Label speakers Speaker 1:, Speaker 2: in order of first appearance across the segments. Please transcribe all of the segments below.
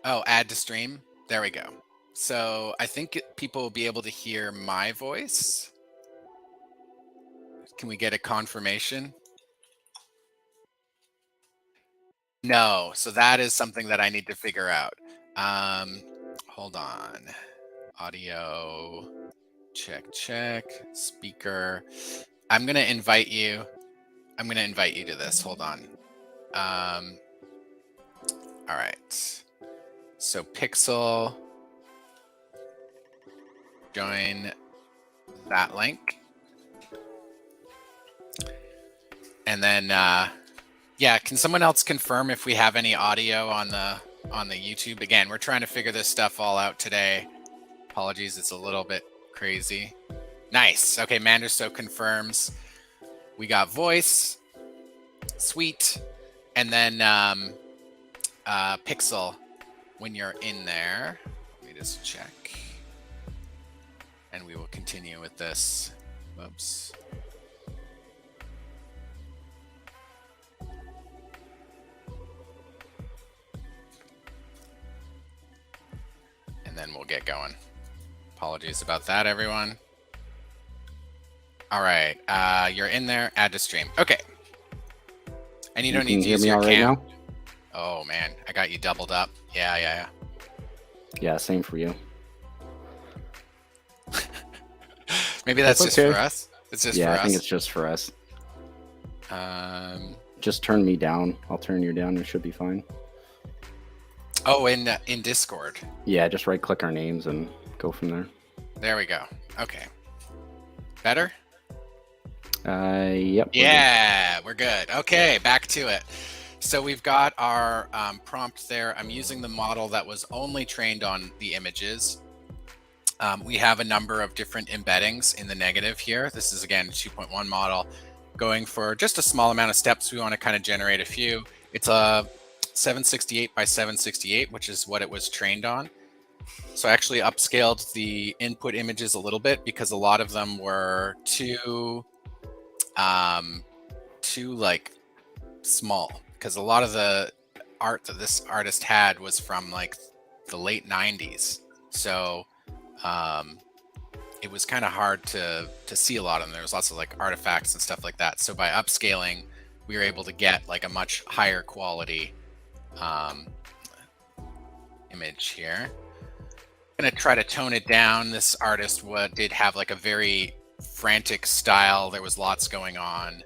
Speaker 1: Oh, add to stream. There we go. So I think people will be able to hear my voice. Can we get a confirmation? No, so that is something that I need to figure out. Hold on. Audio, check, speaker. I'm gonna invite you. I'm gonna invite you to this. Hold on. All right. So Pixel, join that link. And then, yeah, can someone else confirm if we have any audio on the YouTube? Again, we're trying to figure this stuff all out today. Apologies, it's a little bit crazy. Nice. Okay, Manderso confirms. We got voice. Sweet. And then Pixel, when you're in there, let me just check. And we will continue with this. Whoops. And then we'll get going. Apologies about that, everyone. All right, you're in there, add to stream. Okay. And you don't need to use your cam. Now? Oh man, I got you doubled up. Yeah.
Speaker 2: Yeah, same for you.
Speaker 1: Maybe that's just for us. It's just for us.
Speaker 2: Yeah, I think it's just for us. Just turn me down. I'll turn you down. It should be fine.
Speaker 1: Oh, in Discord.
Speaker 2: Yeah, just right click our names and go from there.
Speaker 1: There we go. Okay. Better?
Speaker 2: Yep.
Speaker 1: We're good. Okay, back to it. So we've got our prompt there. I'm using the model that was only trained on the images. We have a number of different embeddings in the negative here. This is, again, a 2.1 model going for just a small amount of steps. We want to kind of generate a few. It's a 768 by 768, which is what it was trained on. So I actually upscaled the input images a little bit because a lot of them were too like small, because a lot of the art that this artist had was from like the late 90s. So it was kind of hard to see a lot of them. There was lots of like artifacts and stuff like that. So by upscaling, we were able to get like a much higher quality image here. I'm gonna try to tone it down. This artist did have like a very frantic style. There was lots going on.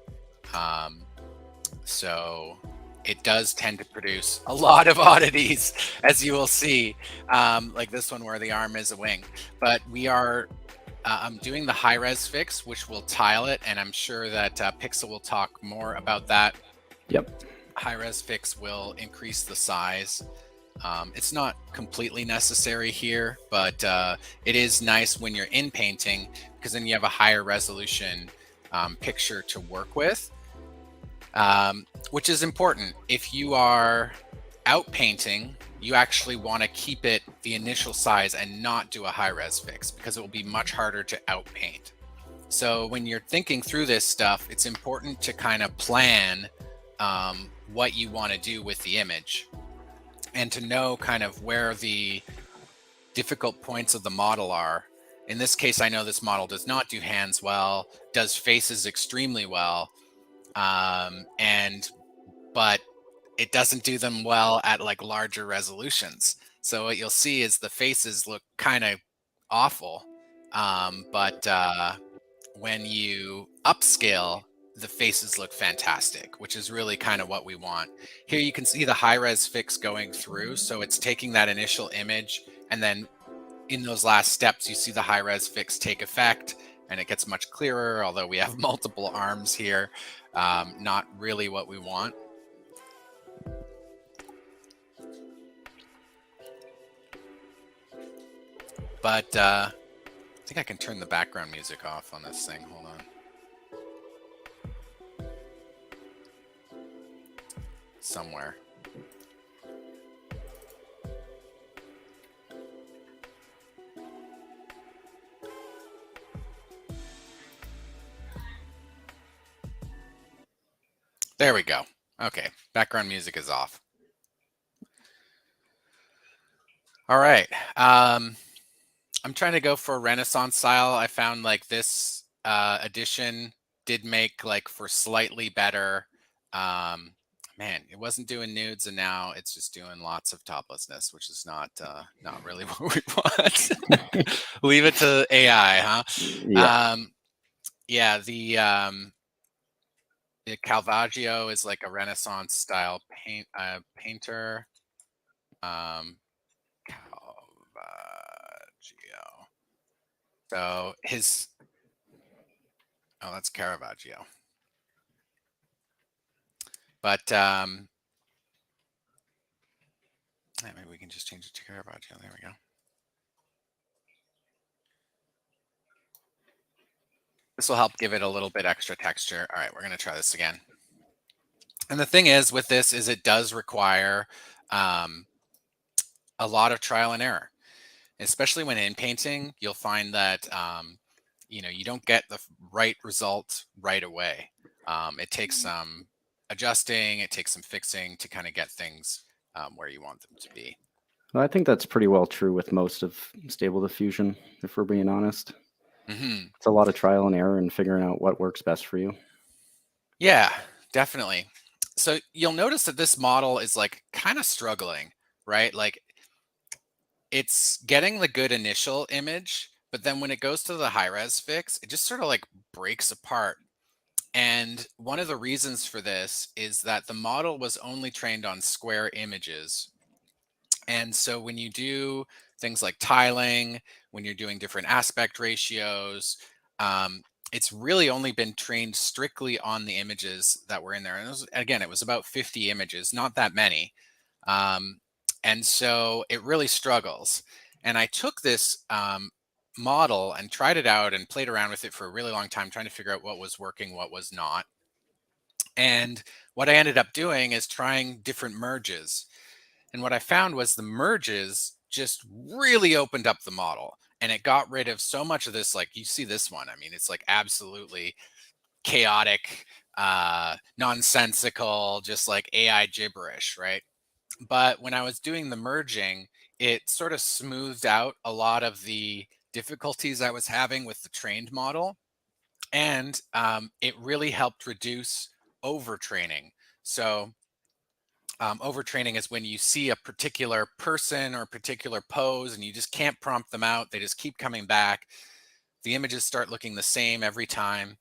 Speaker 1: So it does tend to produce a lot of oddities, as you will see, like this one where the arm is a wing. But we are doing the high res fix, which will tile it, and I'm sure that Pixel will talk more about that.
Speaker 2: Yep.
Speaker 1: High res fix will increase the size. It's not completely necessary here, but it is nice when you're in painting, because then you have a higher resolution picture to work with, which is important. If you are out painting, you actually want to keep it the initial size and not do a high res fix, because it will be much harder to out paint. So when you're thinking through this stuff, it's important to kind of plan what you want to do with the image, and to know kind of where the difficult points of the model are. In this case, I know this model does not do hands well, does faces extremely well, but it doesn't do them well at like larger resolutions. So what you'll see is the faces look kind of awful, but when you upscale, the faces look fantastic, which is really kind of what we want. Here you can see the high res fix going through. So it's taking that initial image, and then in those last steps, you see the high res fix take effect, and it gets much clearer, although we have multiple arms here. Not really what we want. But I think I can turn the background music off on this thing. Hold on. Somewhere. There we go. Okay, background music is off. All right. I'm trying to go for a Renaissance style. I found like this edition did make like for slightly better. Man, it wasn't doing nudes, and now it's just doing lots of toplessness, which is not really what we want. Leave it to AI, huh?
Speaker 2: Yeah.
Speaker 1: Yeah, the Calvaggio is like a Renaissance style painter. Caravaggio. So that's Caravaggio. But maybe we can just change it to Caravaggio. There we go. This will help give it a little bit extra texture. All right, we're going to try this again. And the thing is with this is it does require a lot of trial and error, especially when in painting. You'll find that you don't get the right result right away. It takes some adjusting, it takes some fixing to kind of get things where you want them to be.
Speaker 2: Well, I think that's pretty well true with most of Stable Diffusion, if we're being honest.
Speaker 1: Mm-hmm.
Speaker 2: It's a lot of trial and error and figuring out what works best for you.
Speaker 1: Yeah, definitely. So you'll notice that this model is like kind of struggling, right? Like it's getting the good initial image, but then when it goes to the high res fix, it just sort of like breaks apart. And one of the reasons for this is that the model was only trained on square images. And so when you do things like tiling, when you're doing different aspect ratios, it's really only been trained strictly on the images that were in there. And it was about 50 images, not that many. And so it really struggles. And I took this model and tried it out and played around with it for a really long time, trying to figure out what was working, what was not. And what I ended up doing is trying different merges. And what I found was the merges just really opened up the model, and it got rid of so much of this. Like you see this one, I mean, it's like absolutely chaotic, nonsensical, just like AI gibberish, right? But when I was doing the merging, it sort of smoothed out a lot of the difficulties I was having with the trained model. And it really helped reduce overtraining. So overtraining is when you see a particular person or a particular pose and you just can't prompt them out. They just keep coming back. The images start looking the same every time.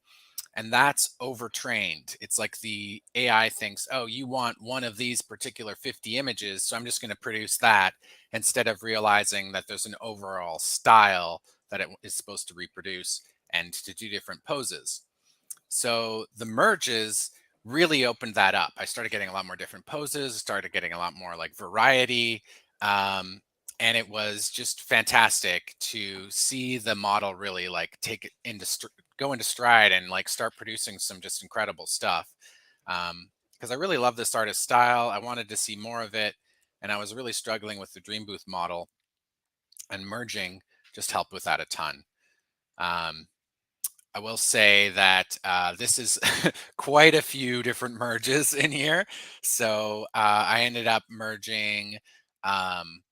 Speaker 1: And that's overtrained. It's like the AI thinks, oh, you want one of these particular 50 images, so I'm just going to produce that, instead of realizing that there's an overall style that it is supposed to reproduce and to do different poses. So the merges really opened that up. I started getting a lot more different poses, started getting a lot more like variety. Um, and it was just fantastic to see the model really like take it go into stride and like start producing some just incredible stuff. Because I really love this artist style. I wanted to see more of it. And I was really struggling with the Dream Booth model, and merging just helped with that a ton. Um, I will say that this is quite a few different merges in here. So I ended up merging um,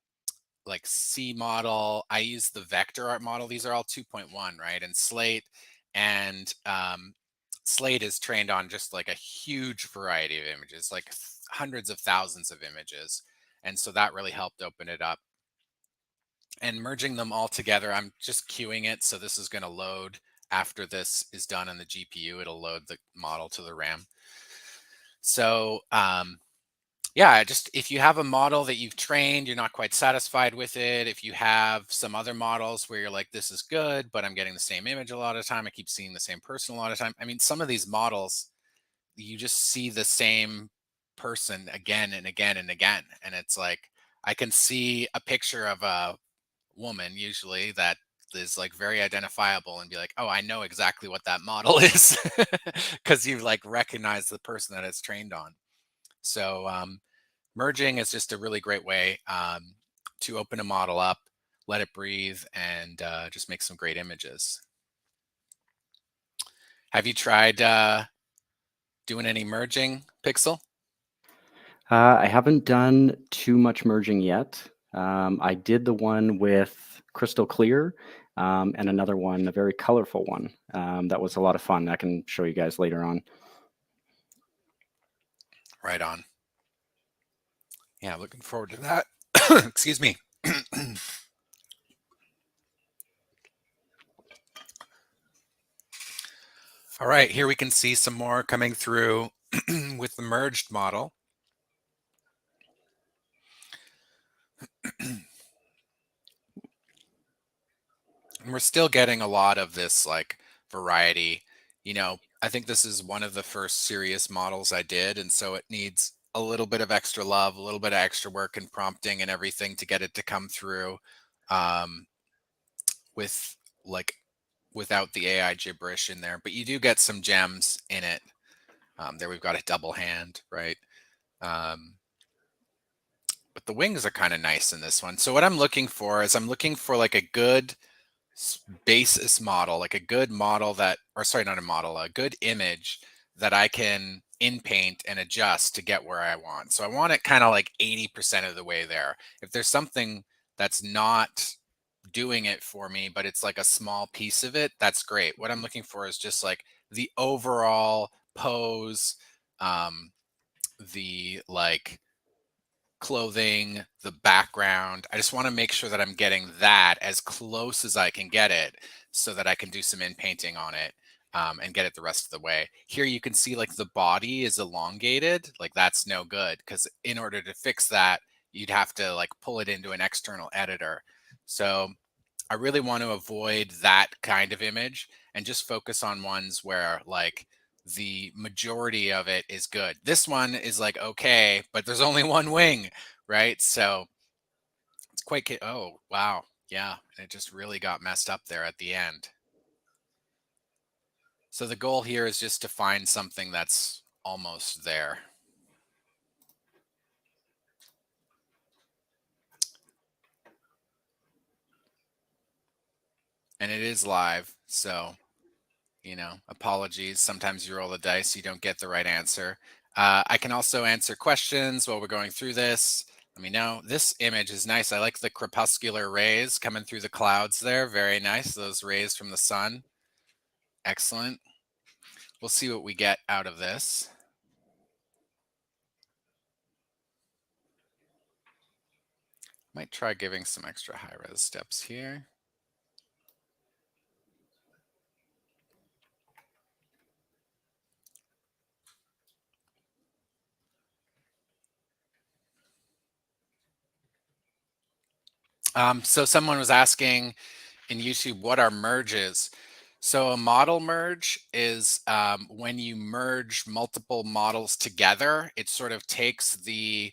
Speaker 1: like C model. I use the vector art model. These are all 2.1, right? And Slate. And Slate is trained on just like a huge variety of images, like hundreds of thousands of images. And so that really helped open it up. And merging them all together, I'm just queuing it. So this is going to load after this is done on the GPU. It'll load the model to the RAM. So yeah, just if you have a model that you've trained, you're not quite satisfied with it. If you have some other models where you're like, this is good, but I'm getting the same image a lot of the time, I keep seeing the same person a lot of time. I mean, some of these models, you just see the same person again and again and again. And it's like, I can see a picture of a woman usually that is like very identifiable and be like, oh, I know exactly what that model is, because you like recognize the person that it's trained on. So merging is just a really great way to open a model up, let it breathe, and just make some great images. Have you tried doing any merging, Pixel?
Speaker 2: I haven't done too much merging yet. I did the one with crystal clear, and another one, a very colorful one. That was a lot of fun. I can show you guys later on.
Speaker 1: Right on. Yeah, looking forward to that. Excuse me. All right, here we can see some more coming through with the merged model. And we're still getting a lot of this like variety. You know, I think this is one of the first serious models I did, and so it needs a little bit of extra love, a little bit of extra work and prompting and everything to get it to come through um, with like without the AI gibberish in there. But you do get some gems in it. There we've got a double hand, right? Um, but the wings are kind of nice in this one. So what I'm looking for is I'm looking for like a good basis model, like a good model that, or sorry, not a model, a good image that I can in paint and adjust to get where I want. So I want it kind of like 80% of the way there. If there's something that's not doing it for me, but it's like a small piece of it, that's great. What I'm looking for is just like the overall pose, the like clothing, the background. I just want to make sure that I'm getting that as close as I can get it so that I can do some in painting on it and get it the rest of the way. Here you can see like the body is elongated. Like that's no good because in order to fix that, you'd have to like pull it into an external editor. So I really want to avoid that kind of image and just focus on ones where like the majority of it is good. This one is like, okay, but there's only one wing, right? So it's quite, oh, wow. Yeah. It just really got messed up there at the end. So the goal here is just to find something that's almost there. And it is live. So, you know, apologies. Sometimes you roll the dice, you don't get the right answer. I can also answer questions while we're going through this. Let me know. This image is nice. I like the crepuscular rays coming through the clouds there. Very nice. Those rays from the sun. Excellent. We'll see what we get out of this. Might try giving some extra high res steps here. So someone was asking in YouTube, what are merges? So a model merge is when you merge multiple models together, it sort of takes the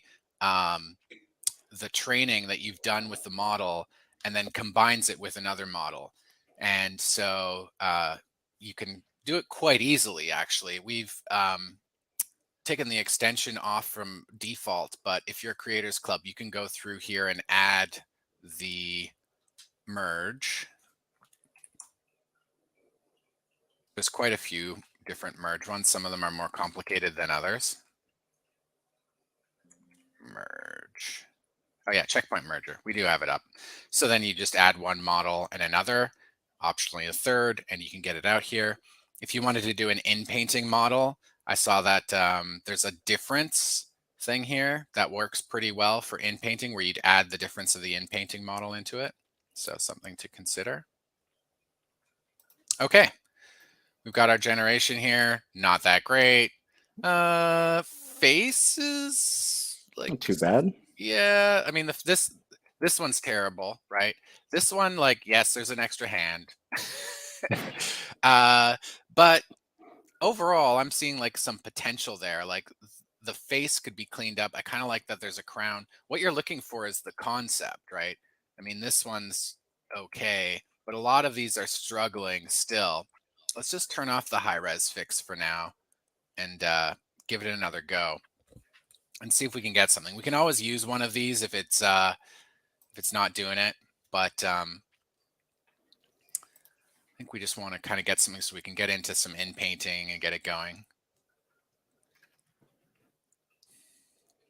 Speaker 1: training that you've done with the model and then combines it with another model. And so you can do it quite easily, actually. We've taken the extension off from default, but if you're a Creators Club, you can go through here and add the merge. There's quite a few different merge ones. Some of them are more complicated than others. Merge. Oh yeah, checkpoint merger. We do have it up. So then you just add one model and another, optionally a third, and you can get it out here. If you wanted to do an in-painting model, I saw that there's a difference thing here that works pretty well for in-painting where you'd add the difference of the in-painting model into it. So something to consider. Okay, we've got our generation here. Not that great. Faces, like
Speaker 2: Not too bad.
Speaker 1: yeah, I mean this one's terrible, right? This one, like, yes, there's an extra hand. uh, but overall, I'm seeing like some potential there. Like the face could be cleaned up. I kind of like that there's a crown. What you're looking for is the concept, right? I mean, this one's okay, but a lot of these are struggling still. Let's just turn off the high res fix for now and give it another go and see if we can get something. We can always use one of these if it's not doing it, but I think we just want to kind of get something so we can get into some in painting and get it going.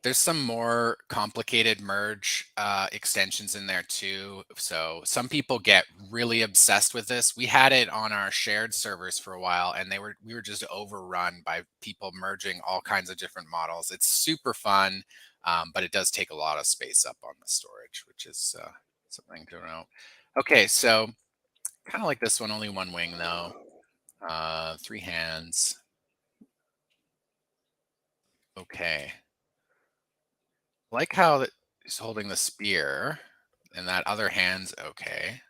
Speaker 1: There's some more complicated merge extensions in there too. So some people get really obsessed with this. We had it on our shared servers for a while, and we were just overrun by people merging all kinds of different models. It's super fun, but it does take a lot of space up on the storage, which is something to know. Okay, so kind of like this one, only one wing though. 3 hands. Okay. Like how he's holding the spear and that other hand's okay.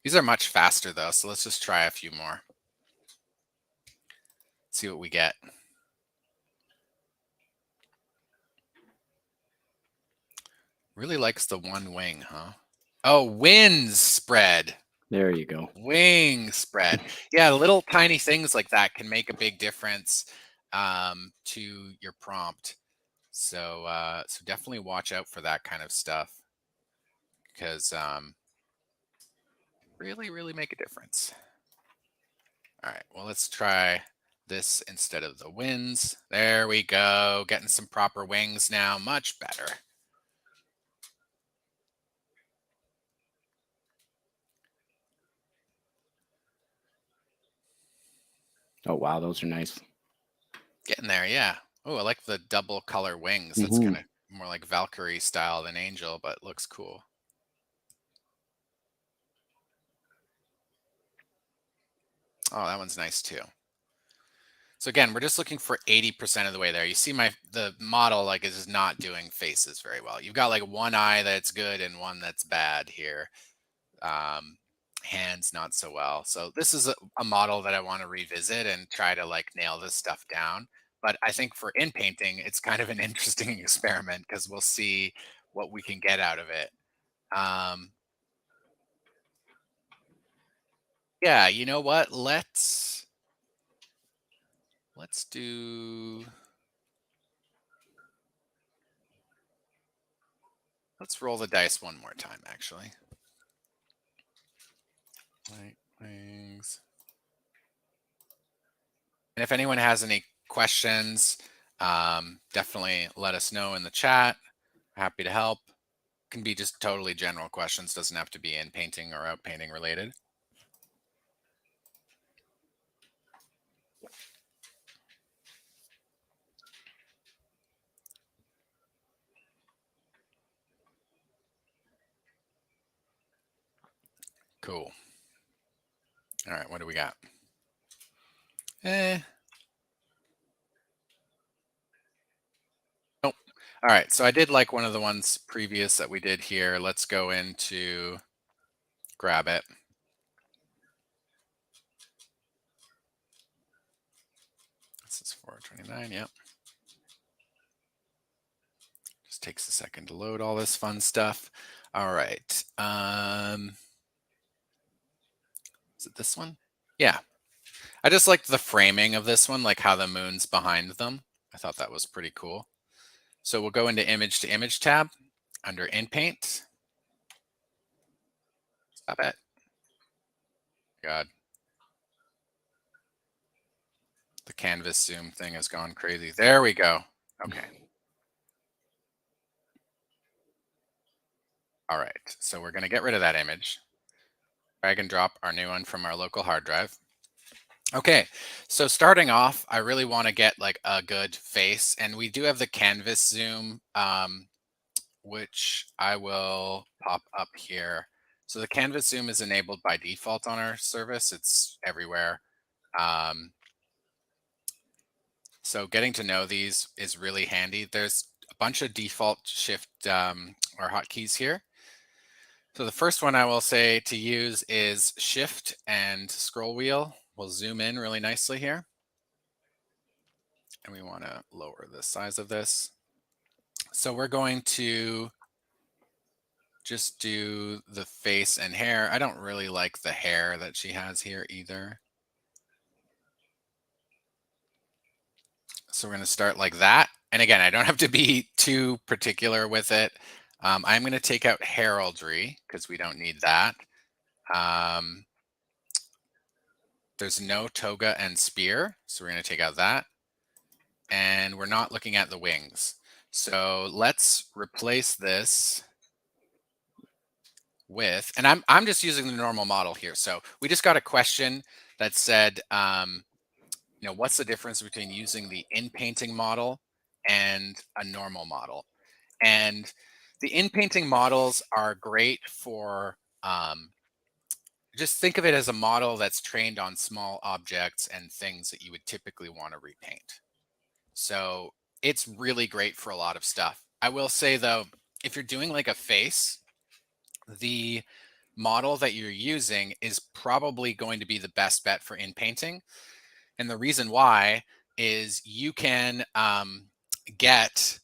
Speaker 1: These are much faster though, so let's just try a few more. See what we get. Really likes the one wing, huh? Oh, wings spread.
Speaker 2: There you go.
Speaker 1: Wing spread. Yeah, little tiny things like that can make a big difference to your prompt. So so definitely watch out for that kind of stuff, because really make a difference. All right, well, let's try this instead of the winds. There we go. Getting some proper wings now. Much better.
Speaker 2: Oh, wow. Those are nice.
Speaker 1: Getting there, yeah. Oh, I like the double color wings. That's kind of more like Valkyrie style than Angel, but looks cool. Oh, that one's nice too. So again, we're just looking for 80% of the way there. You see the model like is not doing faces very well. You've got like one eye that's good and one that's bad here. Hands not so well. So this is a model that I want to revisit and try to like nail this stuff down. But I think for inpainting, it's kind of an interesting experiment because we'll see what we can get out of it. Yeah, you know what? Let's roll the dice one more time, actually. White wings. And if anyone has any questions, definitely let us know in the chat. Happy to help. Can be just totally general questions, doesn't have to be in painting or out painting related. Cool. All right, what do we got? Nope. All right, so I did like one of the ones previous that we did here. Let's go into grab it. This is 429, yep. Just takes a second to load all this fun stuff. All right. Is it this one? Yeah. I just liked the framing of this one, like how the moon's behind them. I thought that was pretty cool. So we'll go into image to image tab under inpaint. Stop it. God. The canvas zoom thing has gone crazy. There we go. Okay. All right. So we're going to get rid of that image. Drag and drop our new one from our local hard drive. Okay, so starting off, I really want to get like a good face, and we do have the canvas zoom, which I will pop up here. So the canvas zoom is enabled by default on our service. It's everywhere. So getting to know these is really handy. There's a bunch of default shift or hotkeys here. So the first one I will say to use is shift and scroll wheel. We'll zoom in really nicely here. And we want to lower the size of this. So we're going to just do the face and hair. I don't really like the hair that she has here either. So we're going to start like that. And again, I don't have to be too particular with it. I'm going to take out heraldry because we don't need that. There's no toga and spear, so we're going to take out that. And we're not looking at the wings. So let's replace this with, and I'm just using the normal model here. So we just got a question that said, what's the difference between using the inpainting model and a normal model? And the inpainting models are great for, just think of it as a model that's trained on small objects and things that you would typically want to repaint. So it's really great for a lot of stuff. I will say though, if you're doing like a face, the model that you're using is probably going to be the best bet for inpainting. And the reason why is you can get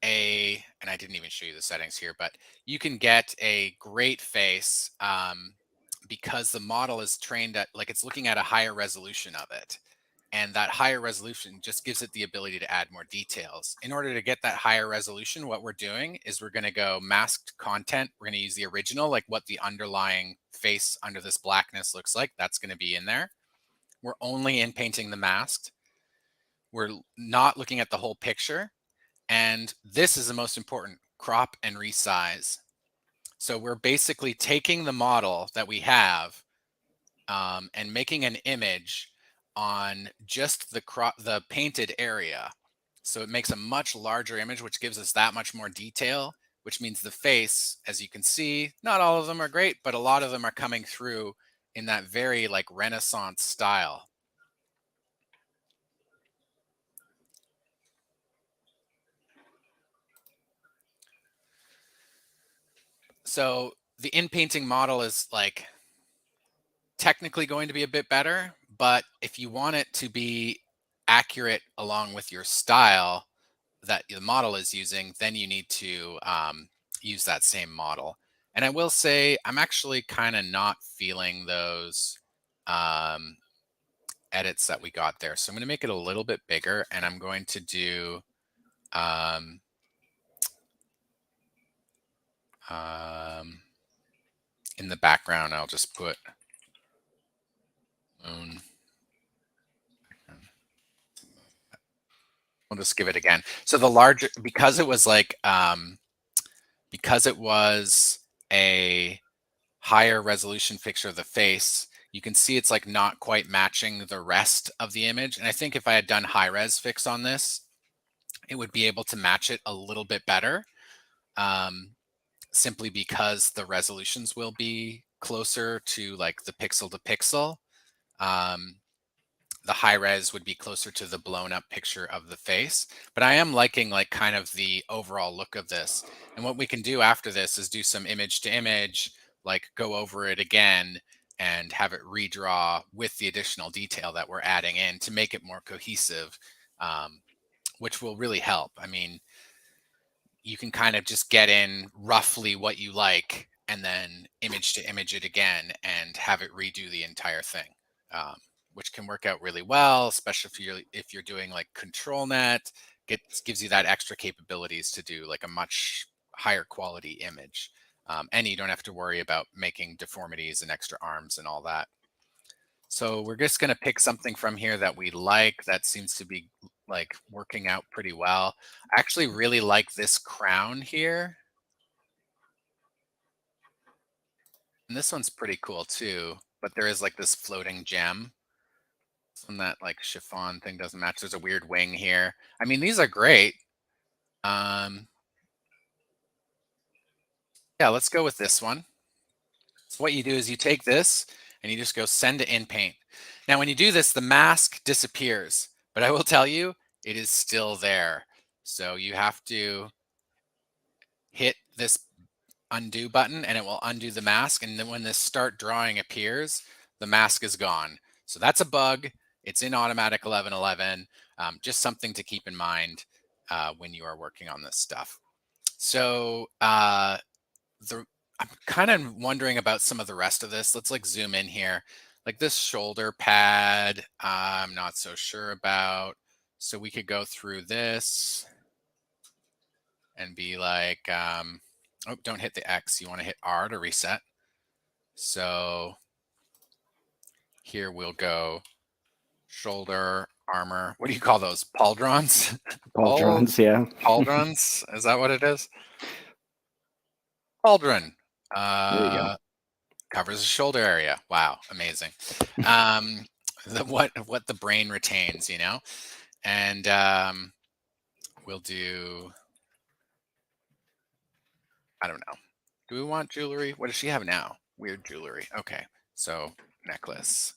Speaker 1: and I didn't even show you the settings here, but you can get a great face because the model is trained at, like, it's looking at a higher resolution of it. And that higher resolution just gives it the ability to add more details. In order to get that higher resolution, what we're doing is we're going to go masked content. We're going to use the original, like what the underlying face under this blackness looks like. That's going to be in there. We're only inpainting the masked. We're not looking at the whole picture. And this is the most important: crop and resize. So we're basically taking the model that we have and making an image on just the painted area. So it makes a much larger image, which gives us that much more detail, which means the face, as you can see, not all of them are great, but a lot of them are coming through in that very like Renaissance style. So the inpainting model is like technically going to be a bit better, but if you want it to be accurate along with your style that the model is using, then you need to use that same model. And I will say, I'm actually kind of not feeling those edits that we got there. So I'm going to make it a little bit bigger, and I'm going to do in the background, I'll just put moon. We'll just give it again. So the larger, because it was like, because it was a higher resolution picture of the face, you can see it's like not quite matching the rest of the image. And I think if I had done high res fix on this, it would be able to match it a little bit better, simply because the resolutions will be closer to like the pixel to pixel. The high res would be closer to the blown up picture of the face. But I am liking like kind of the overall look of this. And what we can do after this is do some image to image, like go over it again and have it redraw with the additional detail that we're adding in to make it more cohesive, which will really help. I mean, you can kind of just get in roughly what you like and then image to image it again and have it redo the entire thing, which can work out really well, especially if you're doing like control net. Gives you that extra capabilities to do like a much higher quality image, and you don't have to worry about making deformities and extra arms and all that. So we're just going to pick something from here that we like that seems to be like working out pretty well. I actually really like this crown here. And this one's pretty cool too, but there is like this floating gem. And that like chiffon thing doesn't match. There's a weird wing here. I mean, these are great. Yeah, let's go with this one. So what you do is you take this and you just go send to inpaint. Now, when you do this, the mask disappears, but I will tell you, it is still there. So you have to hit this undo button and it will undo the mask. And then when this start drawing appears, the mask is gone. So that's a bug. It's in automatic 1111. Just something to keep in mind when you are working on this stuff. So I'm kind of wondering about some of the rest of this. Let's like zoom in here. Like this shoulder pad, I'm not so sure about. So we could go through this and be like, oh, don't hit the X. You want to hit R to reset. So here we'll go shoulder, armor. What do you call those? Pauldrons?
Speaker 2: Pauldrons, yeah.
Speaker 1: Pauldrons? Is that what it is? Pauldron.
Speaker 2: There you go.
Speaker 1: Covers the shoulder area. Wow, amazing. What the brain retains, you know? And we'll do, I don't know. Do we want jewelry? What does she have now? Weird jewelry. Okay, so necklace.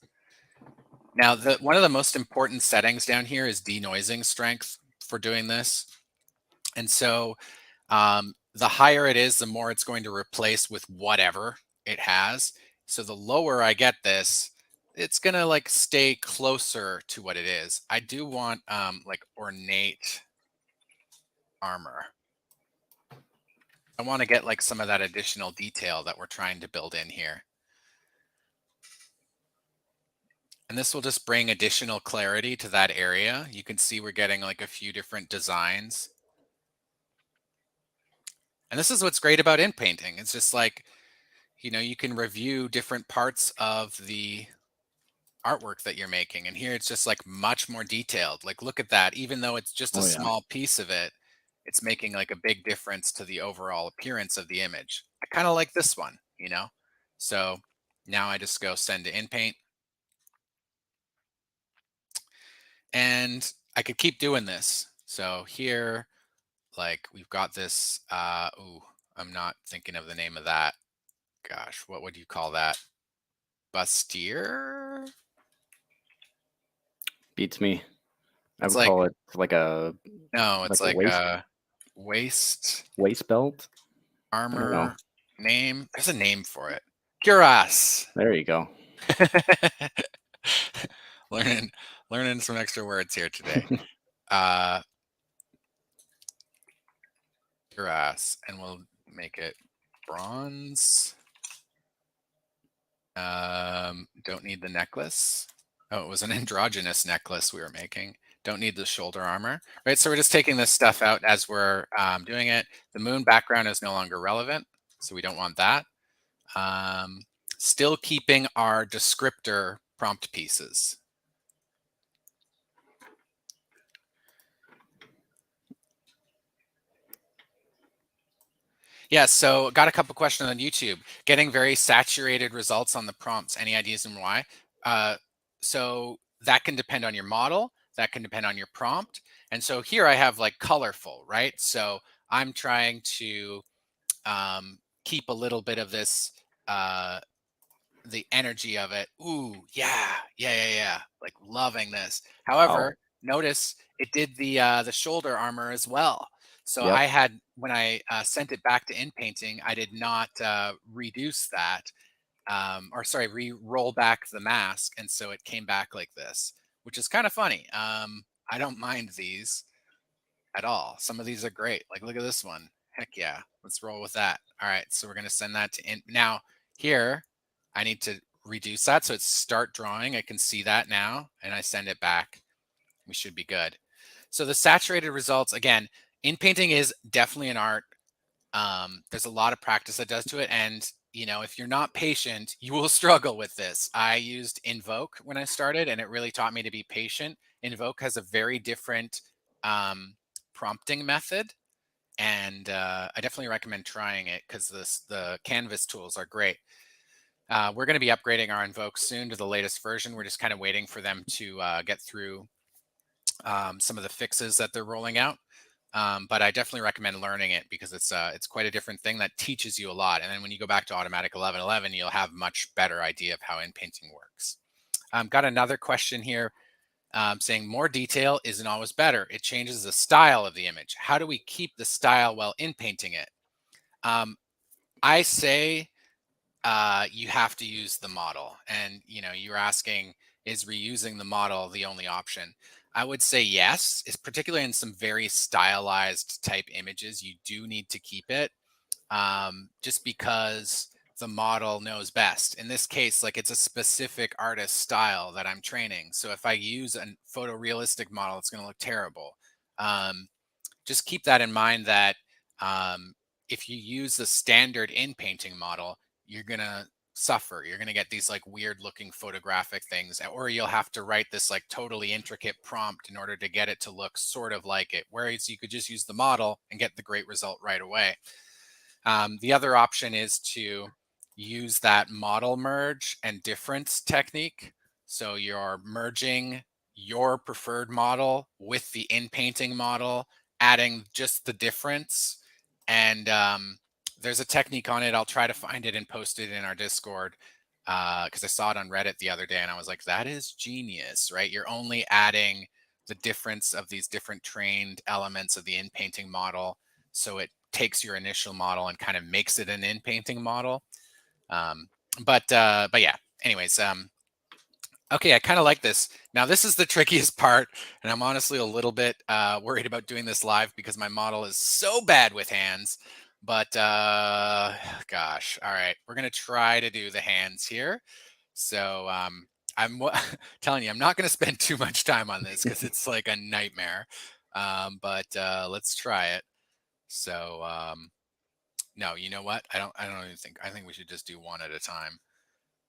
Speaker 1: Now, one of the most important settings down here is denoising strength for doing this. And so the higher it is, the more it's going to replace with whatever it has. So the lower I get this, it's going to like stay closer to what it is. I do want like ornate armor. I want to get like some of that additional detail that we're trying to build in here. And this will just bring additional clarity to that area. You can see we're getting like a few different designs. And this is what's great about inpainting. It's just like, you know, you can review different parts of the artwork that you're making. And here it's just like much more detailed. Like, look at that. Even though it's just a
Speaker 2: Oh, yeah.
Speaker 1: small piece of it, it's making like a big difference to the overall appearance of the image. I kind of like this one, you know? So now I just go send to inpaint. And I could keep doing this. So here, like we've got this, I'm not thinking of the name of that. Gosh, what would you call that? Bustier?
Speaker 2: Beats me. I
Speaker 1: It's
Speaker 2: would
Speaker 1: like,
Speaker 2: call it like a
Speaker 1: no, it's like a waist
Speaker 2: waist belt. I don't know.
Speaker 1: armor name. There's a name for it. Cuirass.
Speaker 2: There you go.
Speaker 1: learning some extra words here today. Cuirass, and we'll make it bronze. Don't need the necklace. Oh, it was an androgynous necklace we were making. Don't need the shoulder armor, right? So we're just taking this stuff out as we're doing it. The moon background is no longer relevant, so we don't want that. Still keeping our descriptor prompt pieces. Yeah, so got a couple questions on YouTube. Getting very saturated results on the prompts. Any ideas and why? So that can depend on your model. That can depend on your prompt. And so here I have like colorful, right? So I'm trying to keep a little bit of this, the energy of it. Ooh, yeah. Like loving this.
Speaker 2: Wow.
Speaker 1: However, notice it did the shoulder armor as well. So
Speaker 2: Yep.
Speaker 1: I had, when I sent it back to inpainting, I did not reduce that, or sorry, roll back the mask. And so it came back like this, which is kind of funny. I don't mind these at all. Some of these are great. Like, look at this one. Heck yeah. Let's roll with that. All right. So we're going to send that to now here. I need to reduce that. So it's start drawing. I can see that now, and I send it back. We should be good. So the saturated results, again, inpainting is definitely an art. There's a lot of practice that does to it. And, you know, if you're not patient, you will struggle with this. I used Invoke when I started, and it really taught me to be patient. Invoke has a very different prompting method. And I definitely recommend trying it because the Canvas tools are great. We're going to be upgrading our Invoke soon to the latest version. We're just kind of waiting for them to get through some of the fixes that they're rolling out. But I definitely recommend learning it because it's quite a different thing that teaches you a lot. And then when you go back to Automatic 11.11, you'll have much better idea of how inpainting works. Got another question here saying more detail isn't always better. It changes the style of the image. How do we keep the style while inpainting it? I say you have to use the model. And you know, you're asking, is reusing the model the only option? I would say yes, it's particularly in some very stylized type images, you do need to keep it just because the model knows best. In this case, like it's a specific artist style that I'm training. So if I use a photorealistic model, it's going to look terrible. Just keep that in mind that if you use the standard inpainting model, you're going to suffer. You're going to get these like weird looking photographic things, or you'll have to write this like totally intricate prompt in order to get it to look sort of like it, whereas you could just use the model and get the great result right away. The other option is to use that model merge and difference technique. So you're merging your preferred model with the in-painting model, adding just the difference. And there's a technique on it. I'll try to find it and post it in our Discord, because I saw it on Reddit the other day and I was like, that is genius, right? You're only adding the difference of these different trained elements of the in-painting model. So it takes your initial model and kind of makes it an in-painting model. But yeah, anyways, okay, I kind of like this. Now this is the trickiest part, and I'm honestly a little bit worried about doing this live because my model is so bad with hands. But gosh, all right, we're gonna try to do the hands here. So I'm telling you, I'm not gonna spend too much time on this because it's like a nightmare. But let's try it. So no, you know what? I don't even think, I think we should just do one at a time.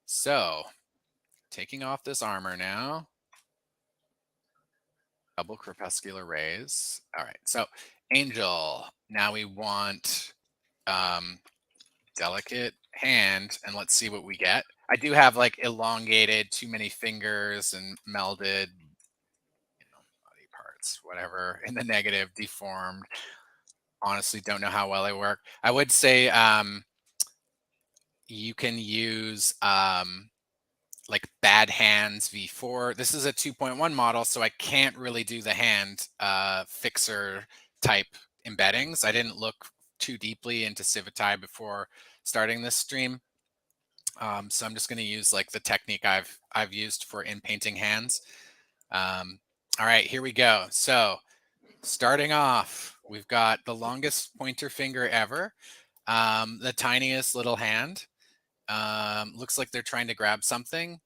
Speaker 1: So taking off this armor now. Double crepuscular rays. All right, so angel. Now we want delicate hand, and let's see what we get. I do have like elongated, too many fingers, and melded, body parts, whatever, in the negative, deformed. Honestly, don't know how well they work. I would say you can use like bad hands v4. This is a 2.1 model, so I can't really do the hand fixer type embeddings. I didn't look too deeply into Civitai before starting this stream. So I'm just going to use like the technique I've used for in painting hands. All right, here we go. So starting off, we've got the longest pointer finger ever, the tiniest little hand. Looks like they're trying to grab something.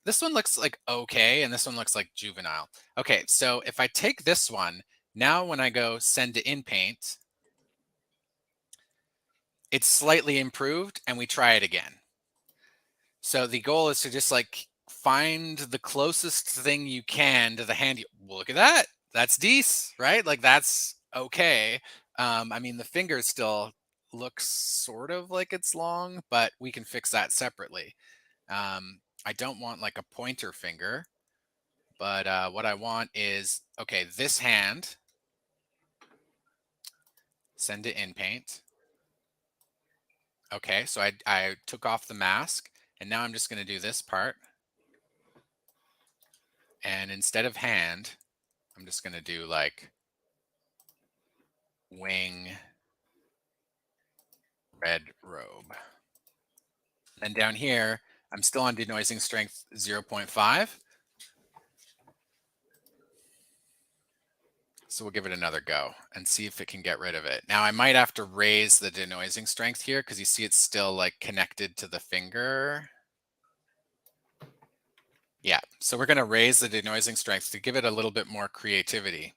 Speaker 1: This one looks like okay, and this one looks like juvenile. Okay, so if I take this one, now when I go send to inpaint, it's slightly improved, and we try it again. So the goal is to just like find the closest thing you can to the hand. Look at that. That's decent, right? Like that's okay. I mean, the finger still looks sort of like it's long, but we can fix that separately. I don't want like a pointer finger, but what I want is, okay, this hand, send it in paint. Okay, so I took off the mask, and now I'm just going to do this part. And instead of hand, I'm just going to do like wing, red robe. And down here, I'm still on denoising strength 0.5. So we'll give it another go and see if it can get rid of it. Now I might have to raise the denoising strength here because you see it's still like connected to the finger. Yeah, so we're going to raise the denoising strength to give it a little bit more creativity.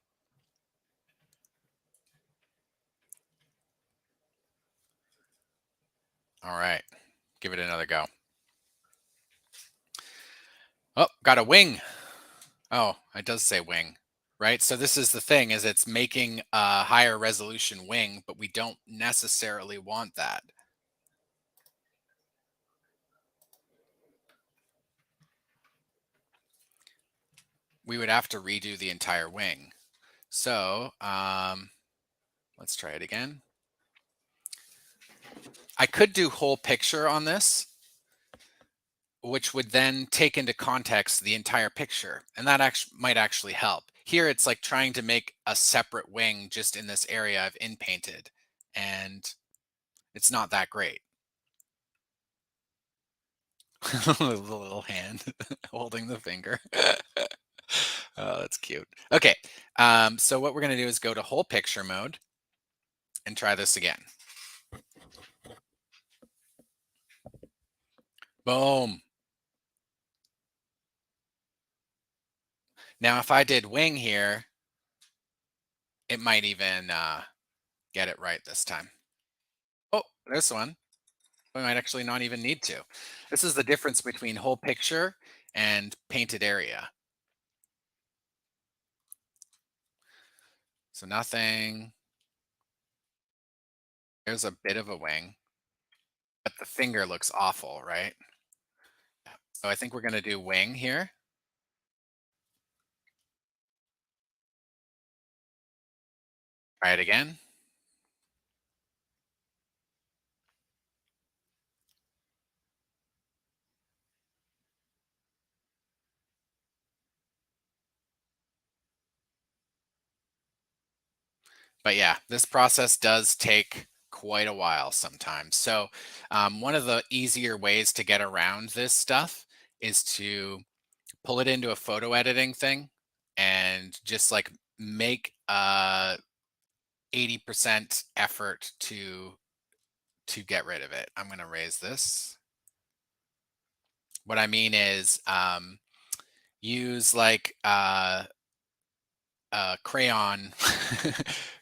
Speaker 1: All right, give it another go. Oh, got a wing. Oh, it does say wing, right? So this is the thing, is it's making a higher resolution wing, but we don't necessarily want that. We would have to redo the entire wing. So let's try it again. I could do whole picture on this, which would then take into context the entire picture, and that might actually help. Here it's like trying to make a separate wing just in this area I've in painted, and it's not that great. The little hand holding the finger. Oh, that's cute. Okay, so what we're going to do is go to whole picture mode and try this again. Boom. Now, if I did wing here, it might even get it right this time. Oh, there's one. We might actually not even need to. This is the difference between whole picture and painted area. So nothing. There's a bit of a wing, but the finger looks awful, right? So I think we're going to do wing here. Try it again. But yeah, this process does take quite a while sometimes. So one of the easier ways to get around this stuff is to pull it into a photo editing thing and just like make 80% effort to get rid of it. I'm going to raise this. What I mean is use like a crayon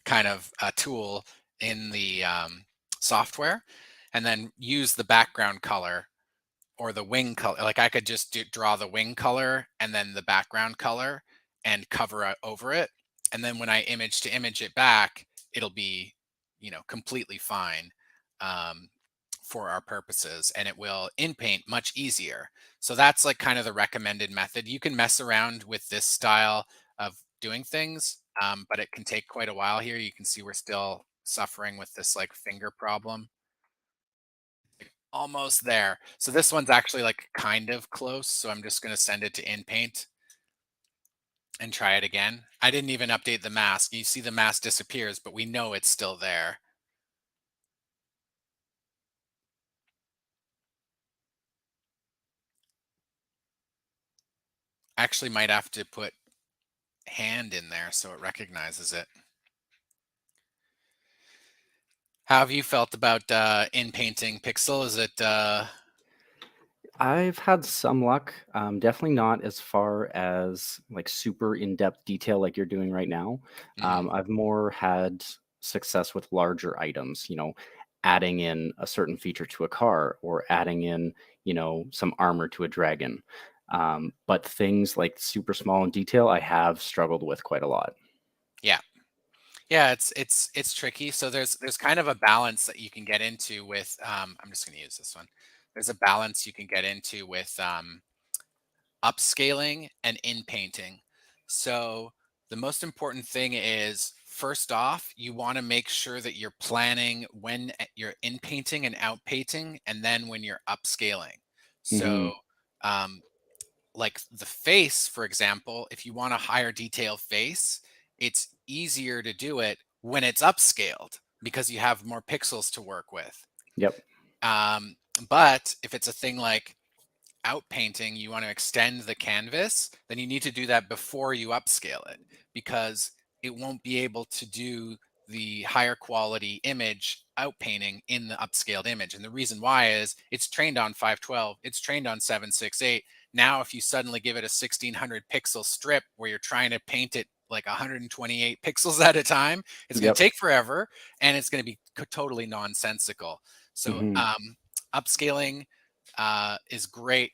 Speaker 1: kind of a tool in the software, and then use the background color or the wing color. Like I could just draw the wing color and then the background color and cover over it. And then when I image to image it back, it'll be, completely fine um, for our purposes, and it will in paint much easier. So that's like kind of the recommended method. You can mess around with this style of doing things, but it can take quite a while here. You can see we're still suffering with this like finger problem. Almost there. So this one's actually like kind of close. So I'm just going to send it to inpaint and try it again. I didn't even update the mask. You see the mask disappears, but we know it's still there. Actually might have to put hand in there so it recognizes it. How have you felt about in painting Pixel? Is it
Speaker 2: I've had some luck, definitely not as far as like super in-depth detail like you're doing right now.
Speaker 1: mhm.
Speaker 2: I've more had success with larger items, adding in a certain feature to a car or adding in, some armor to a dragon. But things like super small in detail, I have struggled with quite a lot.
Speaker 1: Yeah. Yeah, it's tricky. So there's kind of a balance that you can get into with I'm just going to use this one. There's a balance you can get into with upscaling and in painting. So the most important thing is first off, you want to make sure that you're planning when you're in painting and out painting, and then when you're upscaling. So
Speaker 2: Hmm.
Speaker 1: um, like the face, for example, if you want a higher detail face, it's easier to do it when it's upscaled because you have more pixels to work with.
Speaker 2: Yep.
Speaker 1: Um, but if it's a thing like outpainting, you want to extend the canvas, then you need to do that before you upscale it because it won't be able to do the higher quality image outpainting in the upscaled image. And the reason why is it's trained on 512, it's trained on 768. Now, if you suddenly give it a 1600 pixel strip where you're trying to paint it like 128 pixels at a time, it's going to
Speaker 2: Yep.
Speaker 1: take forever and it's going to be totally nonsensical. So,
Speaker 2: Hmm.
Speaker 1: upscaling is great,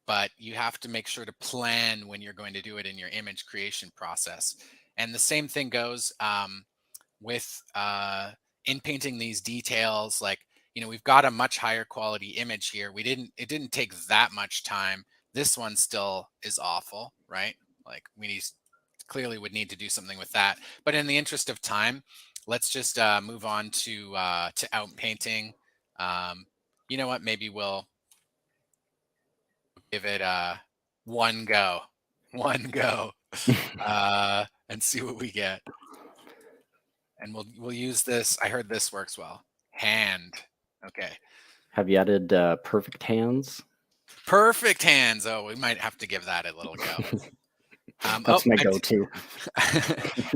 Speaker 1: but you have to make sure to plan when you're going to do it in your image creation process. And the same thing goes with in painting these details. Like, we've got a much higher quality image here. It didn't take that much time. This one still is awful, right? Like clearly would need to do something with that. But in the interest of time, let's just move on to out painting. You know what? Maybe we'll give it one go, one go, and see what we get. And we'll use this. I heard this works well. Hand. Okay.
Speaker 2: Have you added perfect hands?
Speaker 1: Perfect hands. Oh, we might have to give that a little go. Oh,
Speaker 2: That's my go-to.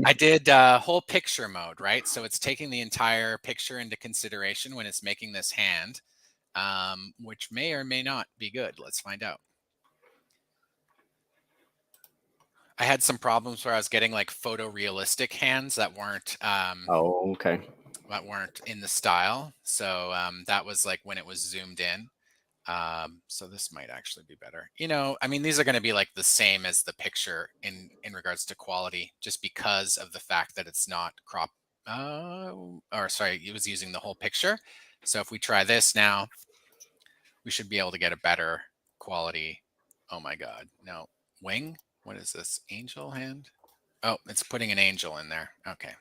Speaker 1: I did whole picture mode, right? So it's taking the entire picture into consideration when it's making this hand, which may or may not be good. Let's find out. I had some problems where I was getting like photorealistic hands that weren't
Speaker 2: Oh, okay.
Speaker 1: that weren't in the style. So that was like when it was zoomed in. So this might actually be better. I mean, these are going to be like the same as the picture in regards to quality, just because of the fact that it's not crop. Or sorry, it was using the whole picture. So if we try this now, we should be able to get a better quality. Oh my God, no. Wing? What is this? Angel hand? Oh, it's putting an angel in there. Okay.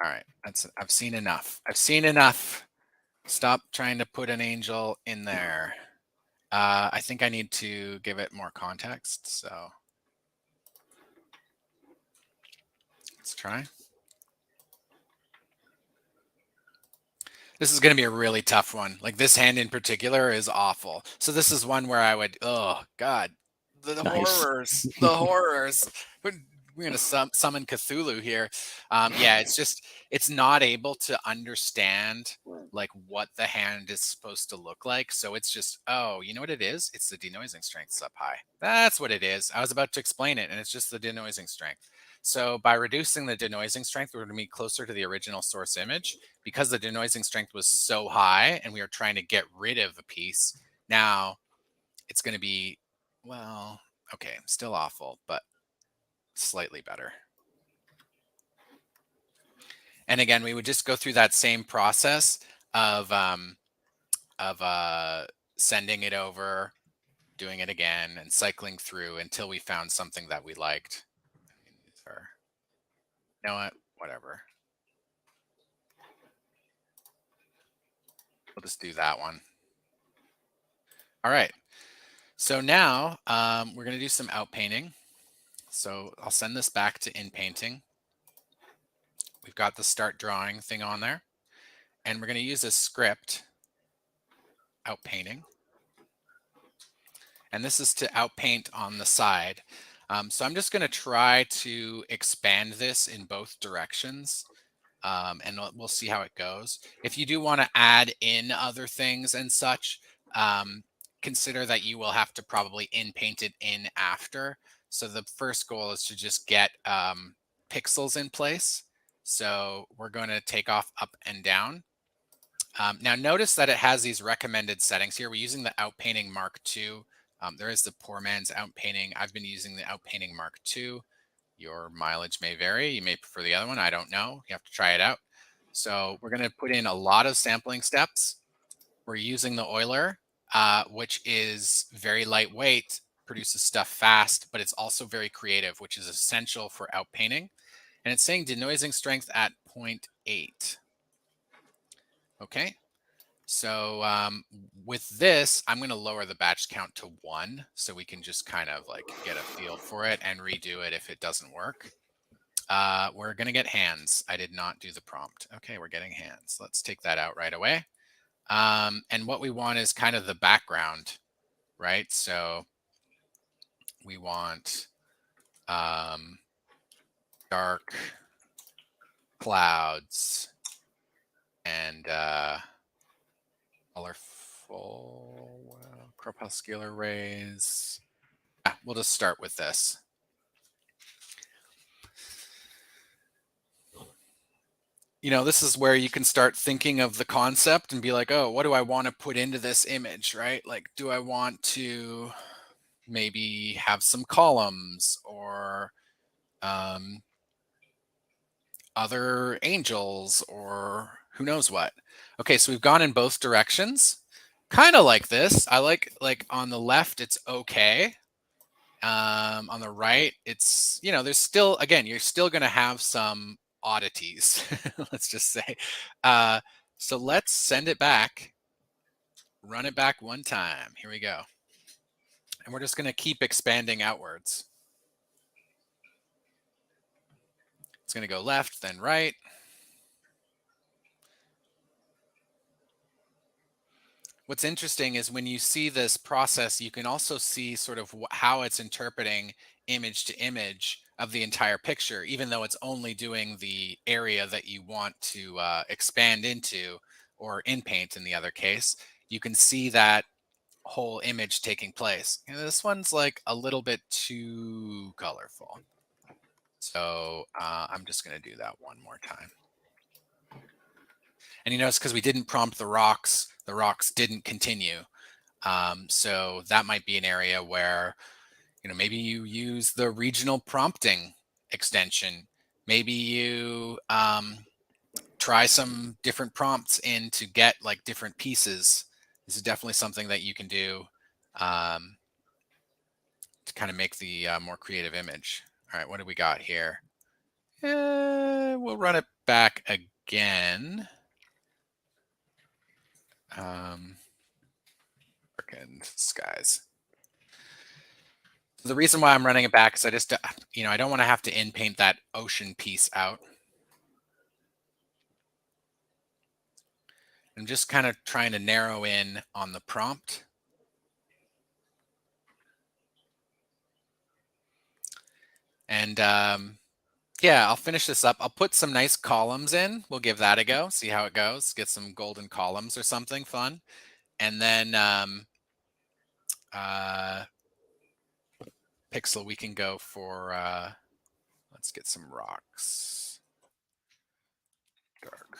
Speaker 1: All right. I've seen enough. I've seen enough. Stop trying to put an angel in there. I think I need to give it more context. So let's try. This is going to be a really tough one. Like this hand in particular is awful. So this is one where I would, oh God, the
Speaker 2: Nice.
Speaker 1: horrors, the horrors. We're going to summon Cthulhu here. Yeah, it's not able to understand like what the hand is supposed to look like. So it's just, oh, you know what it is? It's the denoising strength's up high. That's what it is. I was about to explain it, and it's just the denoising strength. So by reducing the denoising strength, we're going to be closer to the original source image. Because the denoising strength was so high and we are trying to get rid of a piece, now it's going to be, well, okay, still awful, but slightly better. And again, we would just go through that same process of sending it over, doing it again, and cycling through until we found something that we liked. You know what? Whatever. We'll just do that one. All right. So now we're going to do some outpainting. So I'll send this back to inpainting. We've got the start drawing thing on there. And we're going to use a script, outpainting. And this is to outpaint on the side. So I'm just going to try to expand this in both directions. And we'll see how it goes. If you do want to add in other things and such, consider that you will have to probably inpaint it in after. So the first goal is to just get pixels in place. So we're going to take off up and down. Now notice that it has these recommended settings here. We're using the outpainting Mark II. There is the poor man's outpainting. I've been using the outpainting Mark II. Your mileage may vary. You may prefer the other one. I don't know. You have to try it out. So we're going to put in a lot of sampling steps. We're using the oiler, which is very lightweight, produces stuff fast, but it's also very creative, which is essential for outpainting. And it's saying denoising strength at 0.8. Okay. So with this, I'm going to lower the batch count to 1 so we can just kind of like get a feel for it and redo it if it doesn't work. We're going to get hands. I did not do the prompt. Okay, we're getting hands. Let's take that out right away. And what we want is kind of the background, right? So we want dark clouds and colorful crepuscular rays. We'll just start with this. This is where you can start thinking of the concept and be like, oh, what do I want to put into this image, right? Like, do I want to maybe have some columns or other angels or who knows what? Okay, so we've gone in both directions. Kind of like this. I like on the left, it's okay. On the right, it's, there's still, again, you're still going to have some oddities, let's just say. So let's send it back, run it back one time. Here we go. And we're just going to keep expanding outwards. It's going to go left, then right. What's interesting is when you see this process, you can also see sort of how it's interpreting image to image of the entire picture, even though it's only doing the area that you want to expand into, or in paint in the other case. You can see that whole image taking place. This one's like a little bit too colorful. So I'm just going to do that one more time. And you notice because we didn't prompt the rocks didn't continue. So that might be an area where, maybe you use the regional prompting extension. Maybe you try some different prompts in to get like different pieces. This is definitely something that you can do to kind of make the more creative image. All right, what do we got here? We'll run it back again. Freaking skies. The reason why I'm running it back is I just, I don't want to have to in-paint that ocean piece out. I'm just kind of trying to narrow in on the prompt. And yeah, I'll finish this up. I'll put some nice columns in. We'll give that a go, see how it goes. Get some golden columns or something fun. And then pixel, we can go for, let's get some rocks. Dark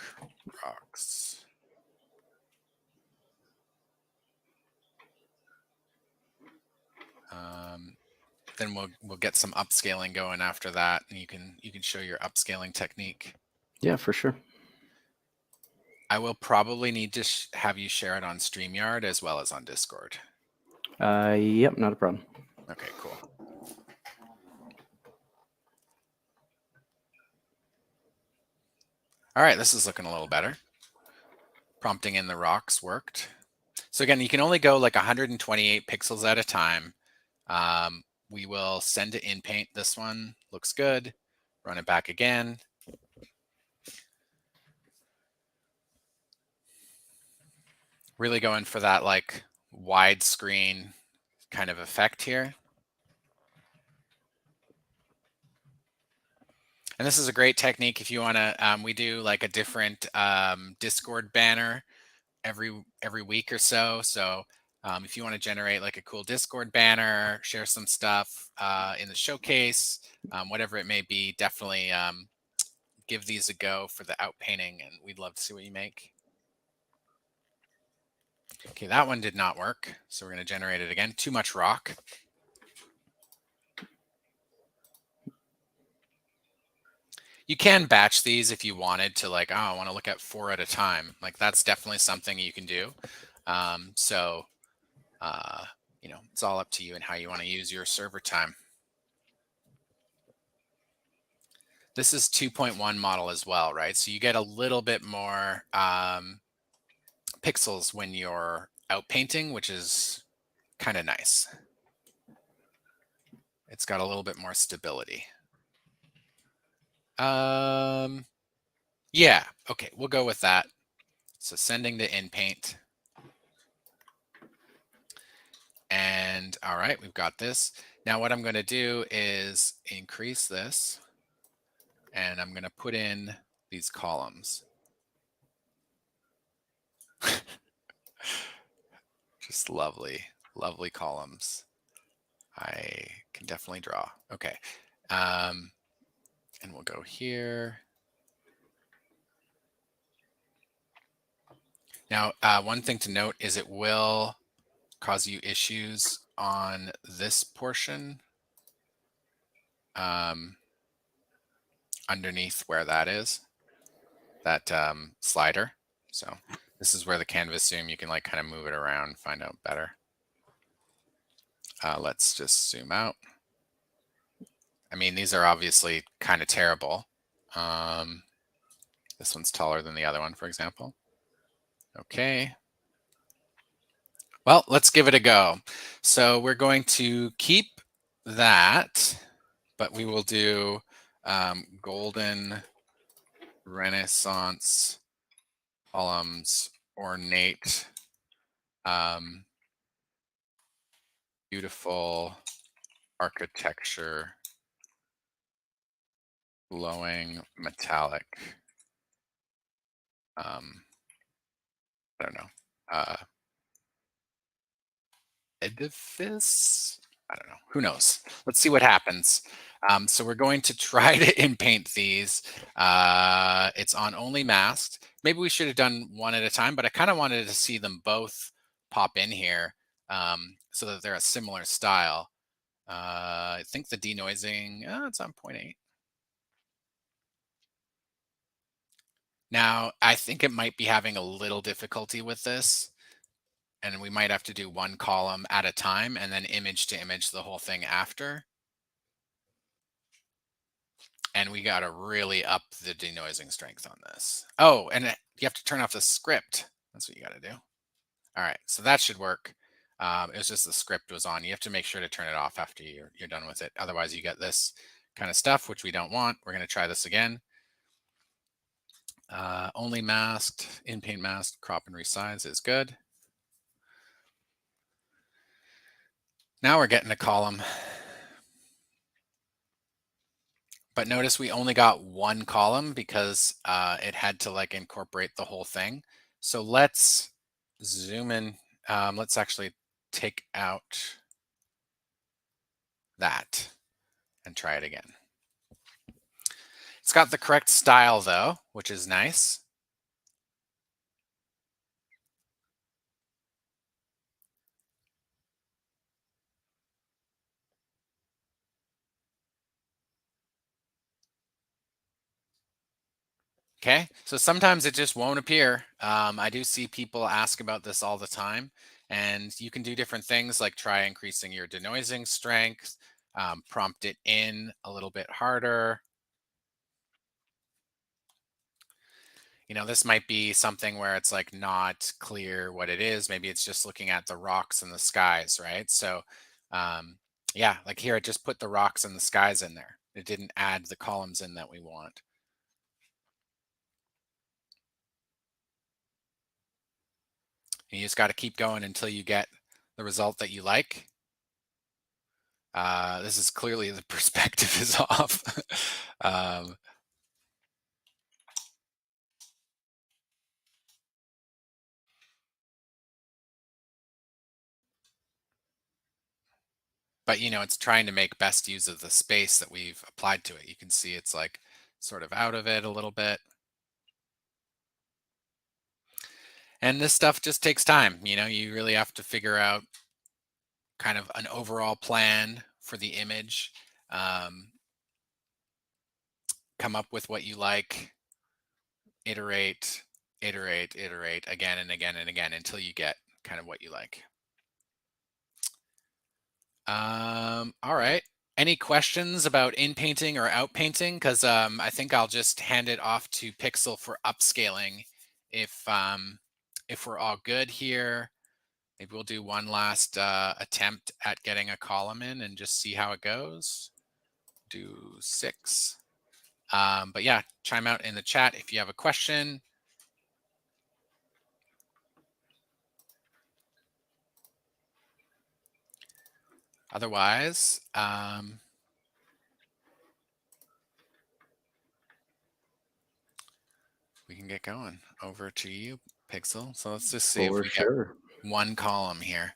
Speaker 1: rocks. Then we'll get some upscaling going after that, and you can show your upscaling technique.
Speaker 2: Yeah, for sure.
Speaker 1: I will probably need to have you share it on StreamYard as well as on Discord.
Speaker 2: Yep, not a problem.
Speaker 1: Okay, cool. All right, this is looking a little better. Prompting in the rocks worked. So again, you can only go like 128 pixels at a time. We will send to inpaint. This one looks good. Run it back again. Really going for that like widescreen kind of effect here. And this is a great technique if you want to, we do like a different Discord banner every week or so. So if you want to generate like a cool Discord banner, share some stuff in the showcase, whatever it may be, definitely give these a go for the outpainting, and we'd love to see what you make. Okay, that one did not work. So we're going to generate it again. Too much rock. You can batch these if you wanted to, like, oh, I want to look at 4 at a time. Like that's definitely something you can do. It's all up to you and how you want to use your server time. This is 2.1 model as well, right? So you get a little bit more pixels when you're outpainting, which is kind of nice. It's got a little bit more stability. Yeah, okay, we'll go with that. So sending to inpaint. And all right, we've got this. Now what I'm going to do is increase this, and I'm going to put in these columns. Just lovely, lovely columns. I can definitely draw. Okay. And we'll go here. Now, one thing to note is it will cause you issues on this portion underneath where that is, that slider. So this is where the canvas zoom, you can like kind of move it around, find out better. Let's just zoom out. I mean, these are obviously kind of terrible. This one's taller than the other one, for example. Okay. Well, let's give it a go. So we're going to keep that, but we will do golden Renaissance columns, ornate, beautiful architecture, glowing metallic. I don't know. Edifice? I don't know. Who knows? Let's see what happens. So we're going to try to inpaint these. It's on only masked. Maybe we should have done one at a time, but I kind of wanted to see them both pop in here so that they're a similar style. I think the denoising, it's on 0.8. Now, I think it might be having a little difficulty with this, and we might have to do one column at a time and then image to image the whole thing after. And we got to really up the denoising strength on this. Oh, and you have to turn off the script. That's what you got to do. All right, so that should work. It was just the script was on. You have to make sure to turn it off after you're done with it. Otherwise, you get this kind of stuff, which we don't want. We're going to try this again. Only masked, in paint masked, crop and resize is good. Now we're getting a column. But notice we only got one column because it had to like incorporate the whole thing. So let's zoom in. Let's actually take out that and try it again. It's got the correct style though, which is nice. Okay, so sometimes it just won't appear. I do see people ask about this all the time, and you can do different things like try increasing your denoising strength, prompt it in a little bit harder. You know, this might be something where it's like not clear what it is. Maybe it's just looking at the rocks and the skies, right? So yeah, like here, it just put the rocks and the skies in there. It didn't add the columns in that we want. And you just got to keep going until you get the result that you like. This is clearly the perspective is off. But you know, it's trying to make best use of the space that we've applied to it. You can see it's like sort of out of it a little bit. And this stuff just takes time. You know, you really have to figure out kind of an overall plan for the image, come up with what you like, iterate, iterate again and again and again until you get kind of what you like. All right. Any questions about inpainting or outpainting? Because I think I'll just hand it off to Pixel for upscaling. If we're all good here, maybe we'll do one last attempt at getting a column in and just see how it goes. Do 6. But yeah, chime out in the chat if you have a question. Otherwise, we can get going. Over to you, Pixel. So let's just see if we get one column here.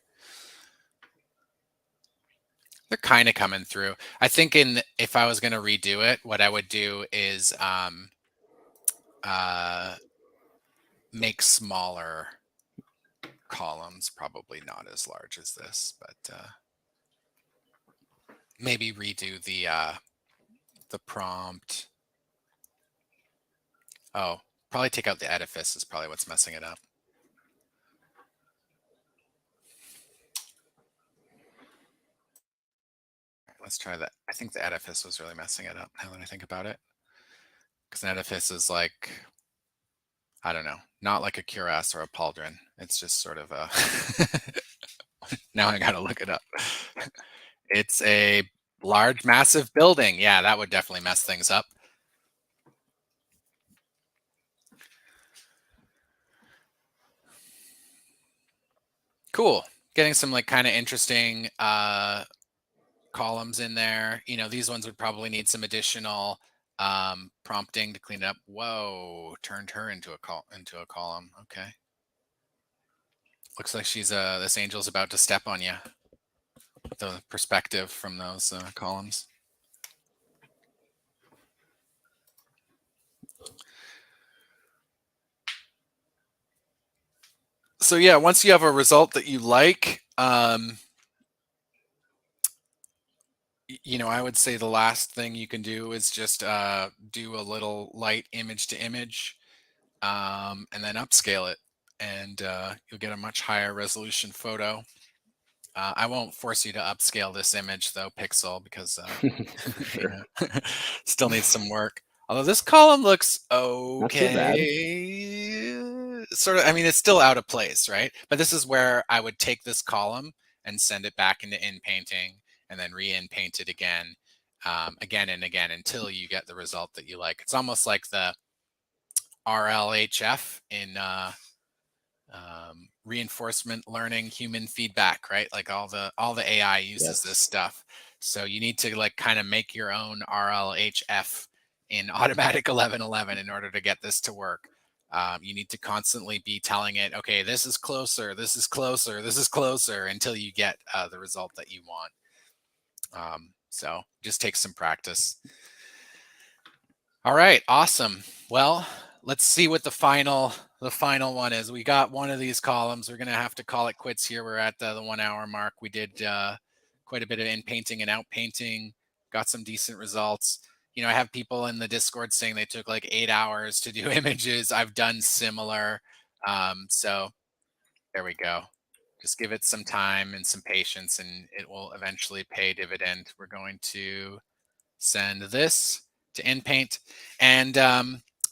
Speaker 1: They're kind of coming through. I think if I was going to redo it, what I would do is make smaller columns, probably not as large as this, but maybe redo the prompt. Oh, probably take out the edifice is probably what's messing it up. Let's try that. I think the edifice was really messing it up now that I think about it. Because an edifice is like, I don't know, not like a cuirass or a pauldron. It's just sort of a, now I gotta look it up. It's a large, massive building. Yeah, that would definitely mess things up. Cool. Getting some like kind of interesting columns in there. You know, these ones would probably need some additional prompting to clean it up. Whoa, turned her into a column. Okay. Looks like she's this angel's about to step on you. The perspective from those columns. So yeah, once you have a result that you like, I would say the last thing you can do is just do a little light image to image, and then upscale it, and you'll get a much higher resolution photo. I won't force you to upscale this image though, Pixel, because
Speaker 2: For sure.
Speaker 1: still needs some work. Although this column looks
Speaker 2: Not too bad.
Speaker 1: okay, sort of. I mean, it's still out of place, right? But this is where I would take this column and send it back into inpainting, and then re-inpaint it again, again and again until you get the result that you like. It's almost like the RLHF in reinforcement learning, human feedback, right? Like all the AI uses this
Speaker 2: Yes.
Speaker 1: stuff. So you need to like kind of make your own RLHF in automatic 1111 in order to get this to work. You need to constantly be telling it, okay, this is closer, this is closer, this is closer, until you get the result that you want. So just take some practice. All right, awesome. Well, let's see what the final one is. We got one of these columns. We're gonna have to call it quits here. We're at the 1 hour mark. We did quite a bit of inpainting and outpainting. Got some decent results. I have people in the Discord saying they took like 8 hours to do images. I've done similar. So there we go. Just give it some time and some patience, and it will eventually pay dividend. We're going to send this to inpaint, and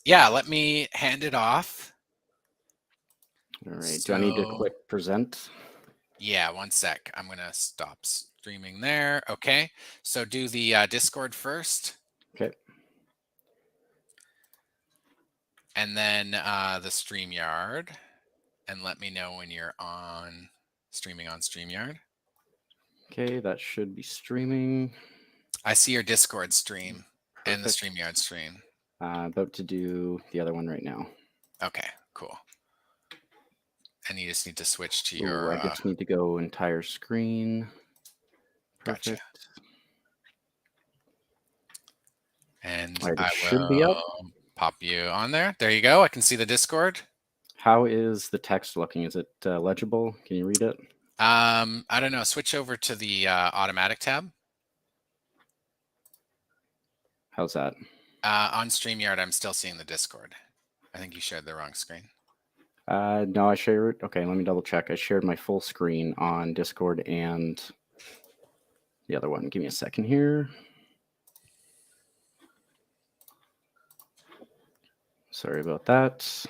Speaker 1: yeah, let me hand it off.
Speaker 2: All right.
Speaker 1: So,
Speaker 2: Do I need to click present?
Speaker 1: yeah, one sec. I'm gonna stop streaming there. Okay, so do the Discord first.
Speaker 2: Okay.
Speaker 1: And then the StreamYard, and let me know when you're on streaming on StreamYard.
Speaker 2: Okay, that should be streaming.
Speaker 1: I see your Discord stream.
Speaker 2: Perfect.
Speaker 1: And the StreamYard stream.
Speaker 2: About to do the other one right now.
Speaker 1: Okay, cool. And you just need to switch to your.
Speaker 2: I just need to go entire screen. Perfect.
Speaker 1: Gotcha. And
Speaker 2: I should be up.
Speaker 1: Pop you on there. There you go. I can see the Discord.
Speaker 2: How is the text looking? Is it legible? Can you read it?
Speaker 1: I don't know. Switch over to the automatic tab.
Speaker 2: How's that?
Speaker 1: On StreamYard, I'm still seeing the Discord. I think you shared the wrong screen.
Speaker 2: No, I shared. Okay, let me double check. I shared my full screen on Discord and the other one. Give me a second here. Sorry about that.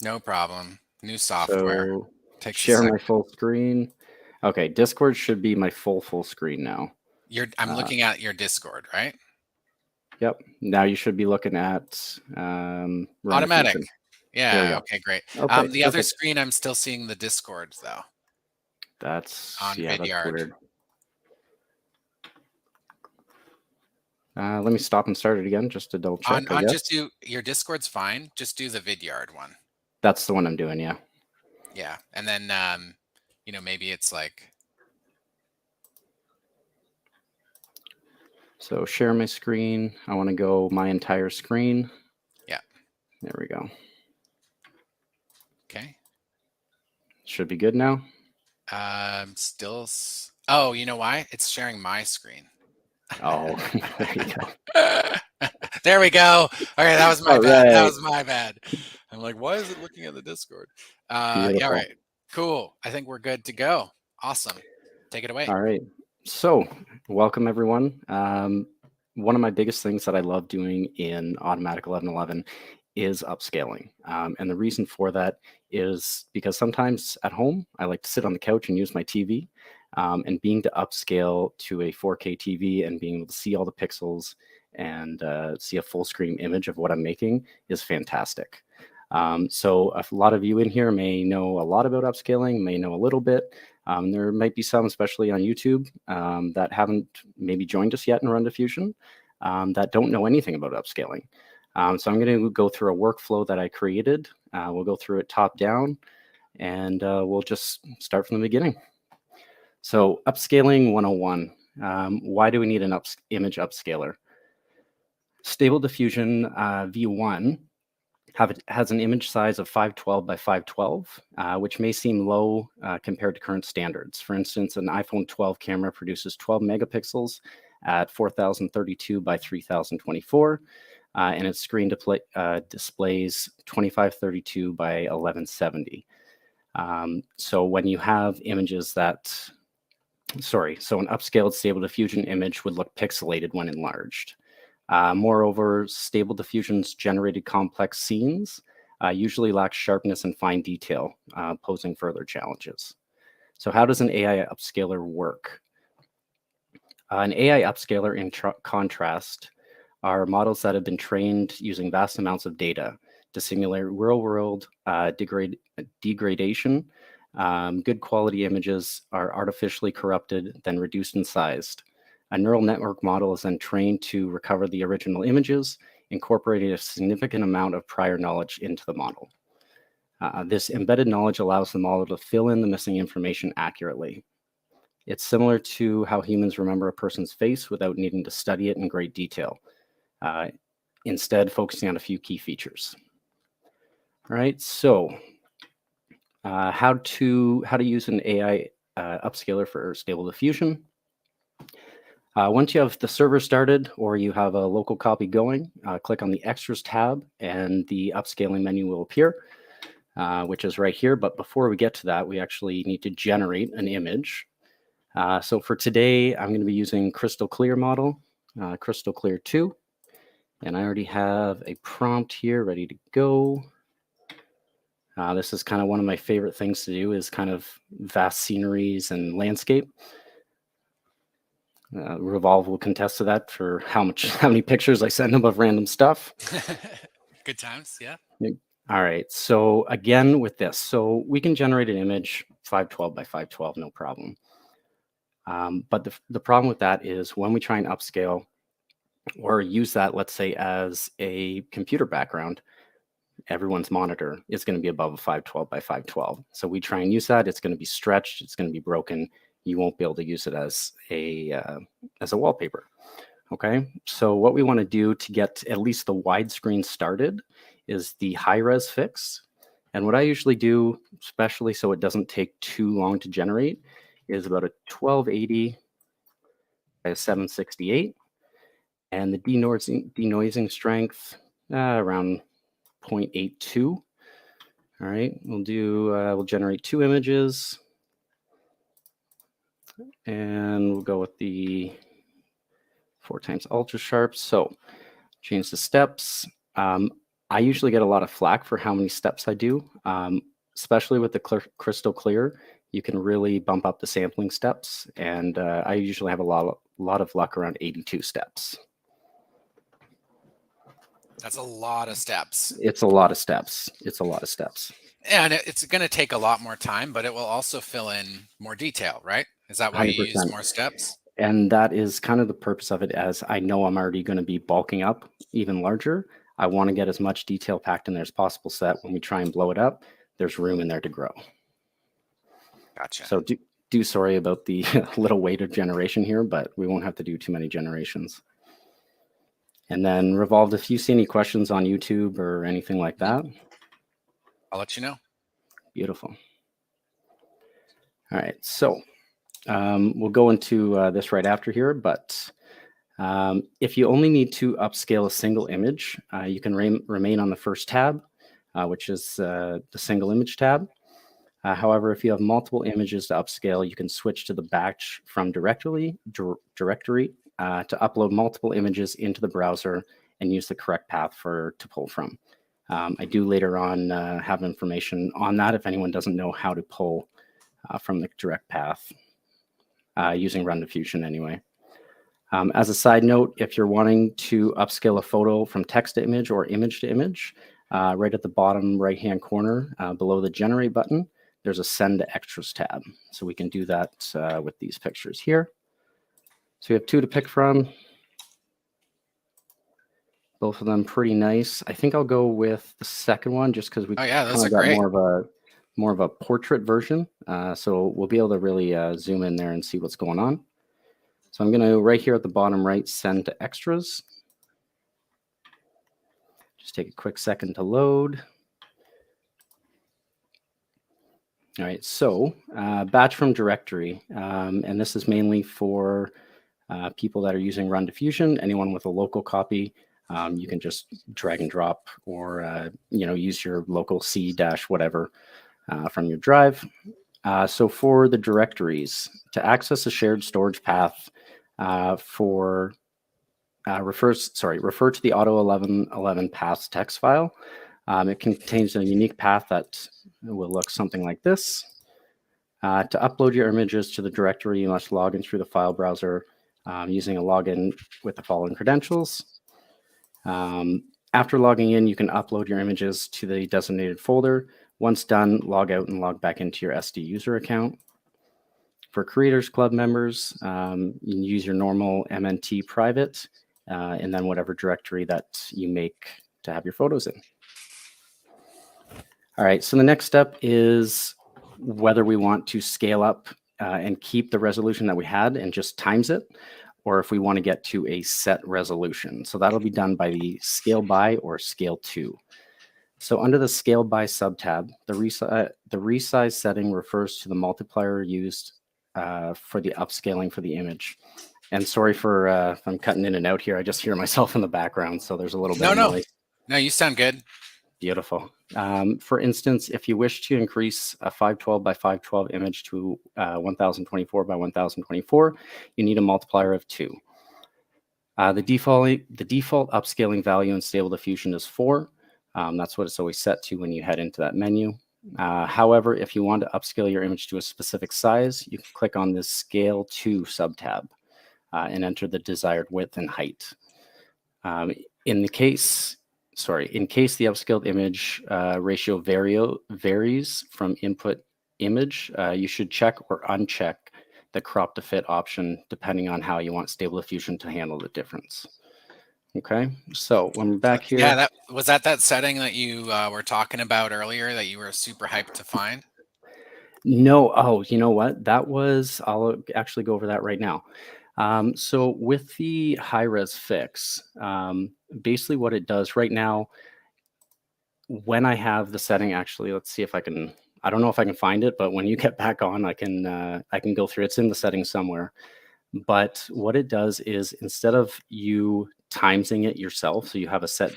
Speaker 1: No problem. New software.
Speaker 2: So
Speaker 1: Takes
Speaker 2: share my full screen. Okay, Discord should be my full screen now.
Speaker 1: I'm looking at your Discord, right?
Speaker 2: Yep. Now you should be looking at
Speaker 1: automatic.
Speaker 2: RunDiffusion.
Speaker 1: Yeah. Okay, great.
Speaker 2: Okay,
Speaker 1: the other screen, I'm still seeing the Discord though.
Speaker 2: That's
Speaker 1: on
Speaker 2: Vidyard.
Speaker 1: That's
Speaker 2: weird. Let me stop and start it again just to double check.
Speaker 1: Just do your Discord's fine. Just do the Vidyard one.
Speaker 2: That's the one I'm doing. Yeah.
Speaker 1: Yeah, and then maybe it's like.
Speaker 2: So share my screen. I want to go my entire screen.
Speaker 1: Yeah.
Speaker 2: There we go.
Speaker 1: Okay.
Speaker 2: Should be good now.
Speaker 1: Still. Oh, you know why? It's sharing my screen.
Speaker 2: Oh, there you go.
Speaker 1: There we go. Okay, that was my bad. That was my bad. I'm like, why is it looking at the Discord? Yeah, all right. Cool. I think we're good to go. Awesome. Take it away.
Speaker 2: All right. So welcome, everyone. One of my biggest things that I love doing in Automatic 1111 is upscaling. And the reason for that is because sometimes at home, I like to sit on the couch and use my TV. And being to upscale to a 4K TV and being able to see all the pixels and see a full screen image of what I'm making is fantastic. So a lot of you in here may know a lot about upscaling, may know a little bit. There might be some, especially on YouTube, that haven't maybe joined us yet in RunDiffusion, that don't know anything about upscaling. So I'm going to go through a workflow that I created. We'll go through it top down, and we'll just start from the beginning. So upscaling 101. Why do we need an image upscaler? Stable Diffusion V1 has an image size of 512 by 512, which may seem low compared to current standards. For instance, an iPhone 12 camera produces 12 megapixels at 4032 by 3024, and its screen displays 2532 by 1170. So when you have images that, so an upscaled Stable Diffusion image would look pixelated when enlarged. Moreover, Stable Diffusion's generated complex scenes usually lack sharpness and fine detail, posing further challenges. So how does an AI upscaler work? An AI upscaler, in contrast, are models that have been trained using vast amounts of data to simulate real-world degradation. Good quality images are artificially corrupted, then reduced and sized. A neural network model is then trained to recover the original images, incorporating a significant amount of prior knowledge into the model. This embedded knowledge allows the model to fill in the missing information accurately. It's similar to how humans remember a person's face without needing to study it in great detail, instead focusing on a few key features. All right, so how to use an AI upscaler for Stable Diffusion. Once you have the server started or you have a local copy going, click on the Extras tab and the upscaling menu will appear, which is right here. But before we get to that, we actually need to generate an image. So for today, I'm going to be using Crystal Clear model, Crystal Clear 2. And I already have a prompt here ready to go. This is kind of one of my favorite things to do, is kind of vast sceneries and landscape. Revolve will contest to that for how many pictures I send him of random stuff.
Speaker 1: Good times, yeah.
Speaker 2: All right, so again with this, so we can generate an image 512 by 512, no problem. But the problem with that is when we try and upscale or use that, let's say, as a computer background, everyone's monitor is going to be above a 512 by 512. So we try and use that, it's going to be stretched, it's going to be broken. You won't be able to use it as a wallpaper. Okay, so what we want to do to get at least the widescreen started is the high res fix. And what I usually do, especially so it doesn't take too long to generate, is about a 1280 by a 768, and the denoising strength around 0.82. All right, we'll generate 2 images. And we'll go with the 4x ultra sharp. So change the steps. I usually get a lot of flack for how many steps I do, especially with the Crystal Clear. You can really bump up the sampling steps, and I usually have a lot of luck around 82 steps.
Speaker 1: That's a lot of steps.
Speaker 2: It's a lot of steps. It's a lot of steps.
Speaker 1: And it's going to take a lot more time, but it will also fill in more detail, right? Is that why you use more steps?
Speaker 2: And that is kind of the purpose of it, as I know I'm already going to be bulking up even larger. I want to get as much detail packed in there as possible so that when we try and blow it up, there's room in there to grow.
Speaker 1: Gotcha.
Speaker 2: So do sorry about the little wait of generation here, but we won't have to do too many generations. And then Revolved, if you see any questions on YouTube or anything like that,
Speaker 1: I'll let you know.
Speaker 2: Beautiful. All right, so we'll go into this right after here, but if you only need to upscale a single image, you can remain on the first tab, which is the single image tab. However, if you have multiple images to upscale, you can switch to the batch from directory to upload multiple images into the browser and use the correct path to pull from. I do later on have information on that if anyone doesn't know how to pull from the direct path using RunDiffusion anyway. As a side note, if you're wanting to upscale a photo from text to image or image to image, right at the bottom right-hand corner below the Generate button, there's a Send to Extras tab. So we can do that with these pictures here. So we have 2 to pick from. Both of them pretty nice. I think I'll go with the second one just because we kind of got more of a portrait version. So we'll be able to really zoom in there and see what's going on. So I'm going to, right here at the bottom right, Send to Extras. Just take a quick second to load. All right, so batch from directory, and this is mainly for people that are using RunDiffusion. Anyone with a local copy, you can just drag and drop, or use your local C dash whatever from your drive. So for the directories, to access a shared storage path refer to the auto 1111 paths text file. It contains a unique path that will look something like this. To upload your images to the directory, you must log in through the file browser using a login with the following credentials. After logging in, you can upload your images to the designated folder. Once done, log out and log back into your SD user account. For Creators Club members, you can use your normal MNT private and then whatever directory that you make to have your photos in. All right, so the next step is whether we want to scale up and keep the resolution that we had and just times it, or if we want to get to a set resolution. So that'll be done by the scale by or scale to. So under the scale by subtab, the resize setting refers to the multiplier used for the upscaling for the image. And sorry for if I'm cutting in and out here. I just hear myself in the background, so there's a little bit of noise.
Speaker 1: No, you sound good.
Speaker 2: Beautiful. For instance, if you wish to increase a 512 by 512 image to 1024 by 1024, you need a multiplier of 2. The default upscaling value in Stable Diffusion is 4. That's what it's always set to when you head into that menu. However, if you want to upscale your image to a specific size, you can click on this Scale to subtab and enter the desired width and height. In case the upscaled image ratio varies from input image, you should check or uncheck the crop to fit option depending on how you want Stable Diffusion to handle the difference. Okay, so when we're back here.
Speaker 1: Yeah, that setting that you were talking about earlier that you were super hyped to find?
Speaker 2: No, oh, you know what? I'll actually go over that right now. So with the high-res fix, basically what it does right now, when I have the setting, actually, let's see if I can, I don't know if I can find it, but when you get back on, I can go through, it's in the settings somewhere. But what it does is instead of you timesing it yourself, so you have a set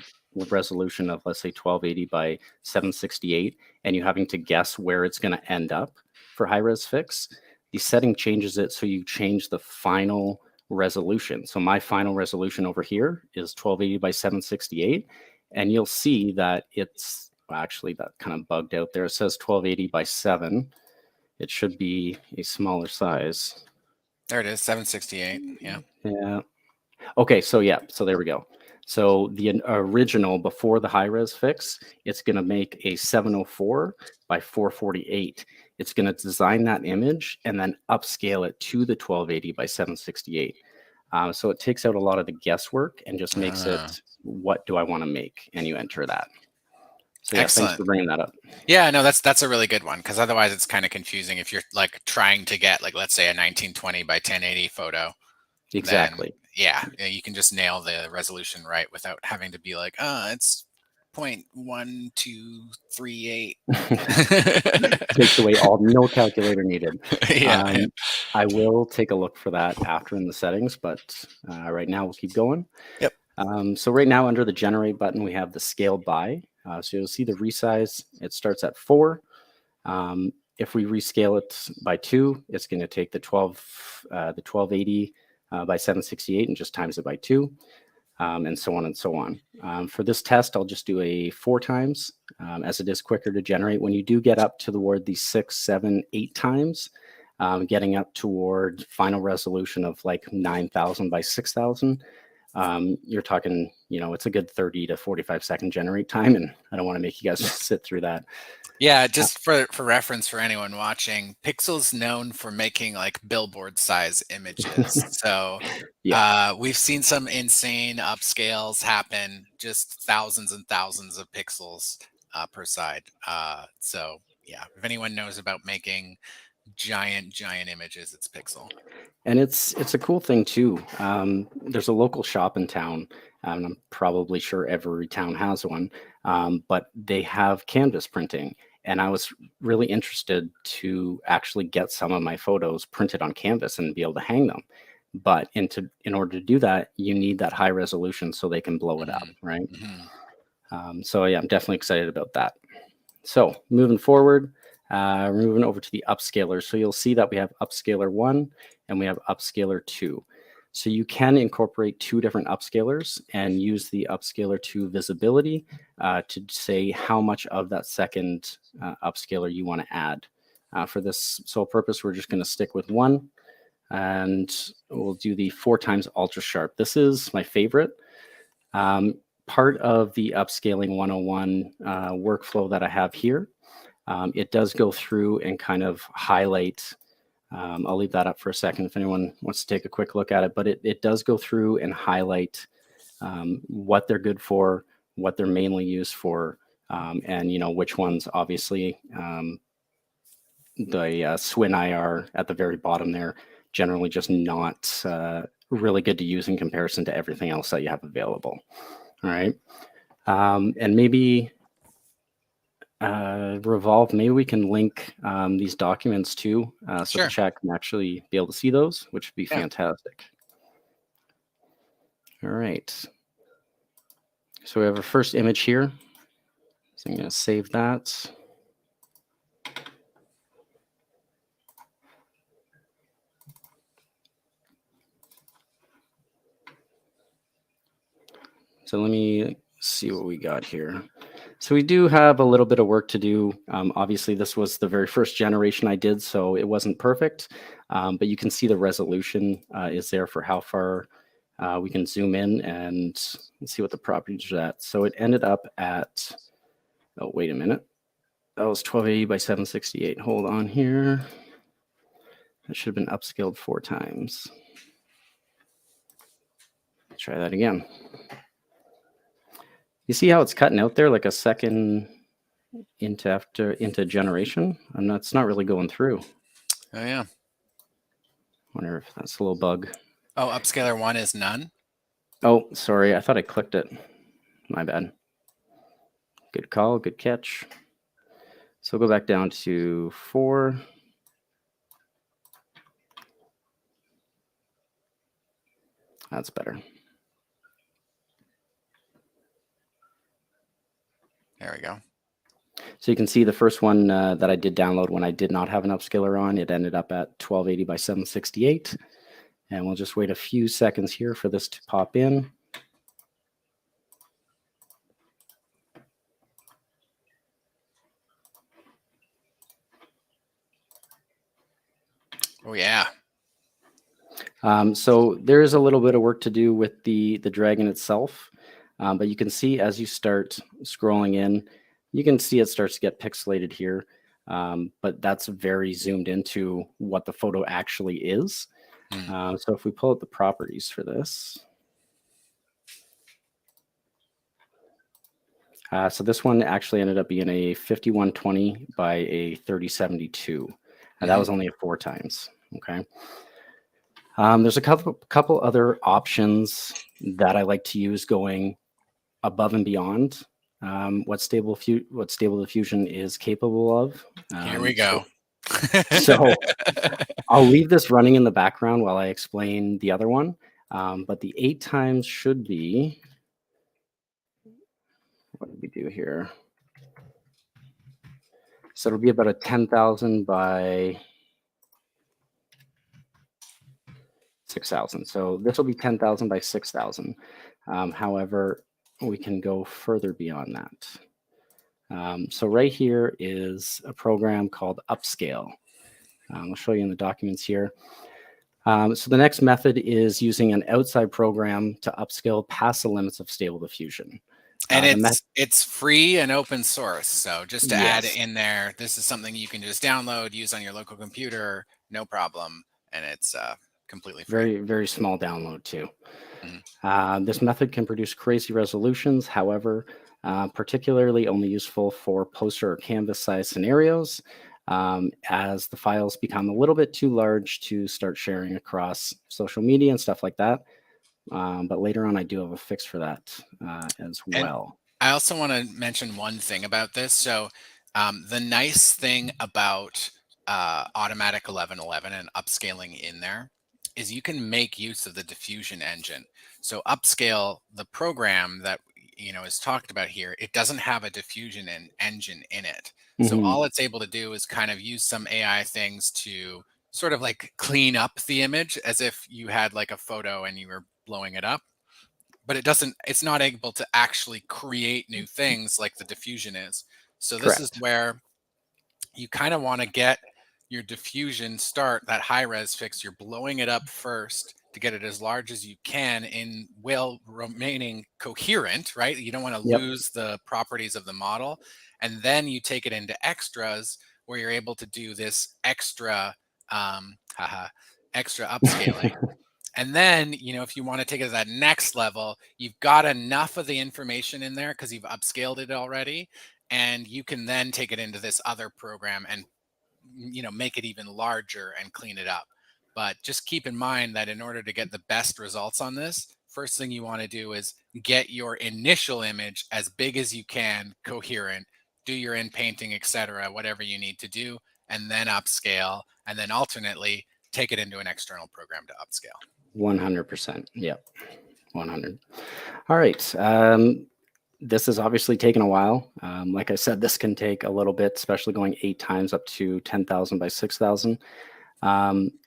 Speaker 2: resolution of, let's say, 1280 by 768, and you having to guess where it's going to end up for high-res fix, the setting changes it so you change the final resolution. So my final resolution over here is 1280 by 768, and you'll see that it's, well, actually, that kind of bugged out there. It says 1280 by 7. It should be a smaller size.
Speaker 1: There it is, 768. Yeah.
Speaker 2: Yeah. Okay, so yeah, so there we go. So the original before the high-res fix, it's going to make a 704 by 448. It's going to design that image and then upscale it to the 1280 by 768. So it takes out a lot of the guesswork and just makes it, what do I want to make? And you enter that. So yeah,
Speaker 1: Excellent.
Speaker 2: Thanks for bringing that up.
Speaker 1: Yeah, no, that's a really good one, because otherwise it's kind of confusing if you're like trying to get, like, let's say a 1920 by 1080 photo.
Speaker 2: Exactly.
Speaker 1: Then, yeah, you can just nail the resolution right without having to be like, it's 0.1238.
Speaker 2: Takes away no calculator needed.
Speaker 1: Yeah.
Speaker 2: I will take a look for that after in the settings, but right now we'll keep going.
Speaker 1: Yep.
Speaker 2: So right now under the generate button, we have the scale by. So you'll see the resize, it starts at 4. If we rescale it by 2, it's going to take the 1280 by 768 and just times it by 2, and so on and so on. For this test, I'll just do a 4 times, as it is quicker to generate. When you do get up toward the 6, 7, 8 times, getting up toward final resolution of like 9,000 by 6,000, you're talking, it's a good 30 to 45 second generate time, and I don't want to make you guys sit through that.
Speaker 1: Yeah, just for reference for anyone watching, Pixel's known for making like billboard size images. So
Speaker 2: Yeah.
Speaker 1: we've seen some insane upscales happen, just thousands and thousands of pixels per side. So yeah, if anyone knows about making giant images. It's pixel.
Speaker 2: And it's a cool thing too. There's a local shop in town, and I'm probably sure every town has one, but they have canvas printing. And I was really interested to actually get some of my photos printed on canvas and be able to hang them. But in order to do that, you need that high resolution so they can blow it up, right? So yeah, I'm definitely excited about that. So moving forward, we're moving over to the upscaler. So you'll see that we have upscaler 1 and we have upscaler 2. So you can incorporate 2 different upscalers and use the upscaler 2 visibility to say how much of that second upscaler you want to add. For this sole purpose, we're just going to stick with 1, and we'll do the 4 times ultra sharp. This is my favorite. Part of the upscaling 101 workflow that I have here, it does go through and kind of highlight. I'll leave that up for a second if anyone wants to take a quick look at it, but it does go through and highlight what they're good for, what they're mainly used for, and which ones. Obviously, the Swin IR at the very bottom there, generally just not really good to use in comparison to everything else that you have available. All right, and maybe Revolve, maybe we can link these documents too, so
Speaker 1: Sure.
Speaker 2: the chat can actually be able to see those, which would be fantastic. All right. So we have our first image here. So I'm going to save that. So let me see what we got here. So we do have a little bit of work to do. Obviously, this was the very first generation I did, so it wasn't perfect. But you can see the resolution is there for how far we can zoom in and see what the properties are at. So it ended up at, oh, wait a minute. That was 1280 by 768. Hold on here. That should have been upscaled 4 times. Let's try that again. You see how it's cutting out there like a second into generation? It's not really going through.
Speaker 1: Oh yeah.
Speaker 2: Wonder if that's a little bug.
Speaker 1: Oh, upscaler 1 is none?
Speaker 2: Oh, sorry. I thought I clicked it. My bad. Good call. Good catch. So we'll go back down to 4. That's better.
Speaker 1: There we go.
Speaker 2: So you can see the first one that I did download when I did not have an upscaler on, it ended up at 1280 by 768. And we'll just wait a few seconds here for this to pop in.
Speaker 1: Oh yeah.
Speaker 2: So there is a little bit of work to do with the dragon itself. But you can see as you start scrolling in, you can see it starts to get pixelated here. But that's very zoomed into what the photo actually is. So if we pull up the properties for this. So this one actually ended up being a 5120 by a 3072. That was only a 4 times. Okay. There's a couple other options that I like to use going above and beyond what Stable Diffusion is capable of.
Speaker 1: Here we go.
Speaker 2: So I'll leave this running in the background while I explain the other one. But the 8 times should be, what did we do here? So it'll be about a 10,000 by 6,000. So this will be 10,000 by 6,000. However, we can go further beyond that. So right here is a program called Upscale. I'll show you in the documents here. So the next method is using an outside program to upscale past the limits of Stable Diffusion.
Speaker 1: And it's free and open source. So just to add in there, this is something you can just download, use on your local computer, no problem. And it's completely free.
Speaker 2: Very, very small download too. This method can produce crazy resolutions. However, particularly only useful for poster or canvas size scenarios. as the files become a little bit too large to start sharing across social media and stuff like that. But later on, I do have a fix for that as
Speaker 1: And
Speaker 2: well.
Speaker 1: I also want to mention one thing about this. So the nice thing about automatic 1111 and upscaling in there is you can make use of the diffusion engine. So upscale, the program that is talked about here, it doesn't have a diffusion engine in it. So
Speaker 2: Mm-hmm.
Speaker 1: all it's able to do is kind of use some AI things to sort of like clean up the image as if you had like a photo and you were blowing it up, but it's not able to actually create new things like the diffusion is. So this is
Speaker 2: Correct.
Speaker 1: where you kind of want to get your diffusion start, that high res fix. You're blowing it up first to get it as large as you can in while remaining coherent, right? You don't want to
Speaker 2: Yep.
Speaker 1: lose the properties of the model. And then you take it into extras where you're able to do this extra upscaling. And then, if you want to take it to that next level, you've got enough of the information in there because you've upscaled it already. And you can then take it into this other program and, make it even larger and clean it up. But just keep in mind that in order to get the best results on this, first thing you want to do is get your initial image as big as you can, coherent, do your in painting, etc., whatever you need to do, and then upscale, and then alternately take it into an external program to upscale.
Speaker 2: 100%. Yep. 100. All right. This has obviously taken a while. Like I said, this can take a little bit, especially going 8 times up to 10,000 by 6,000.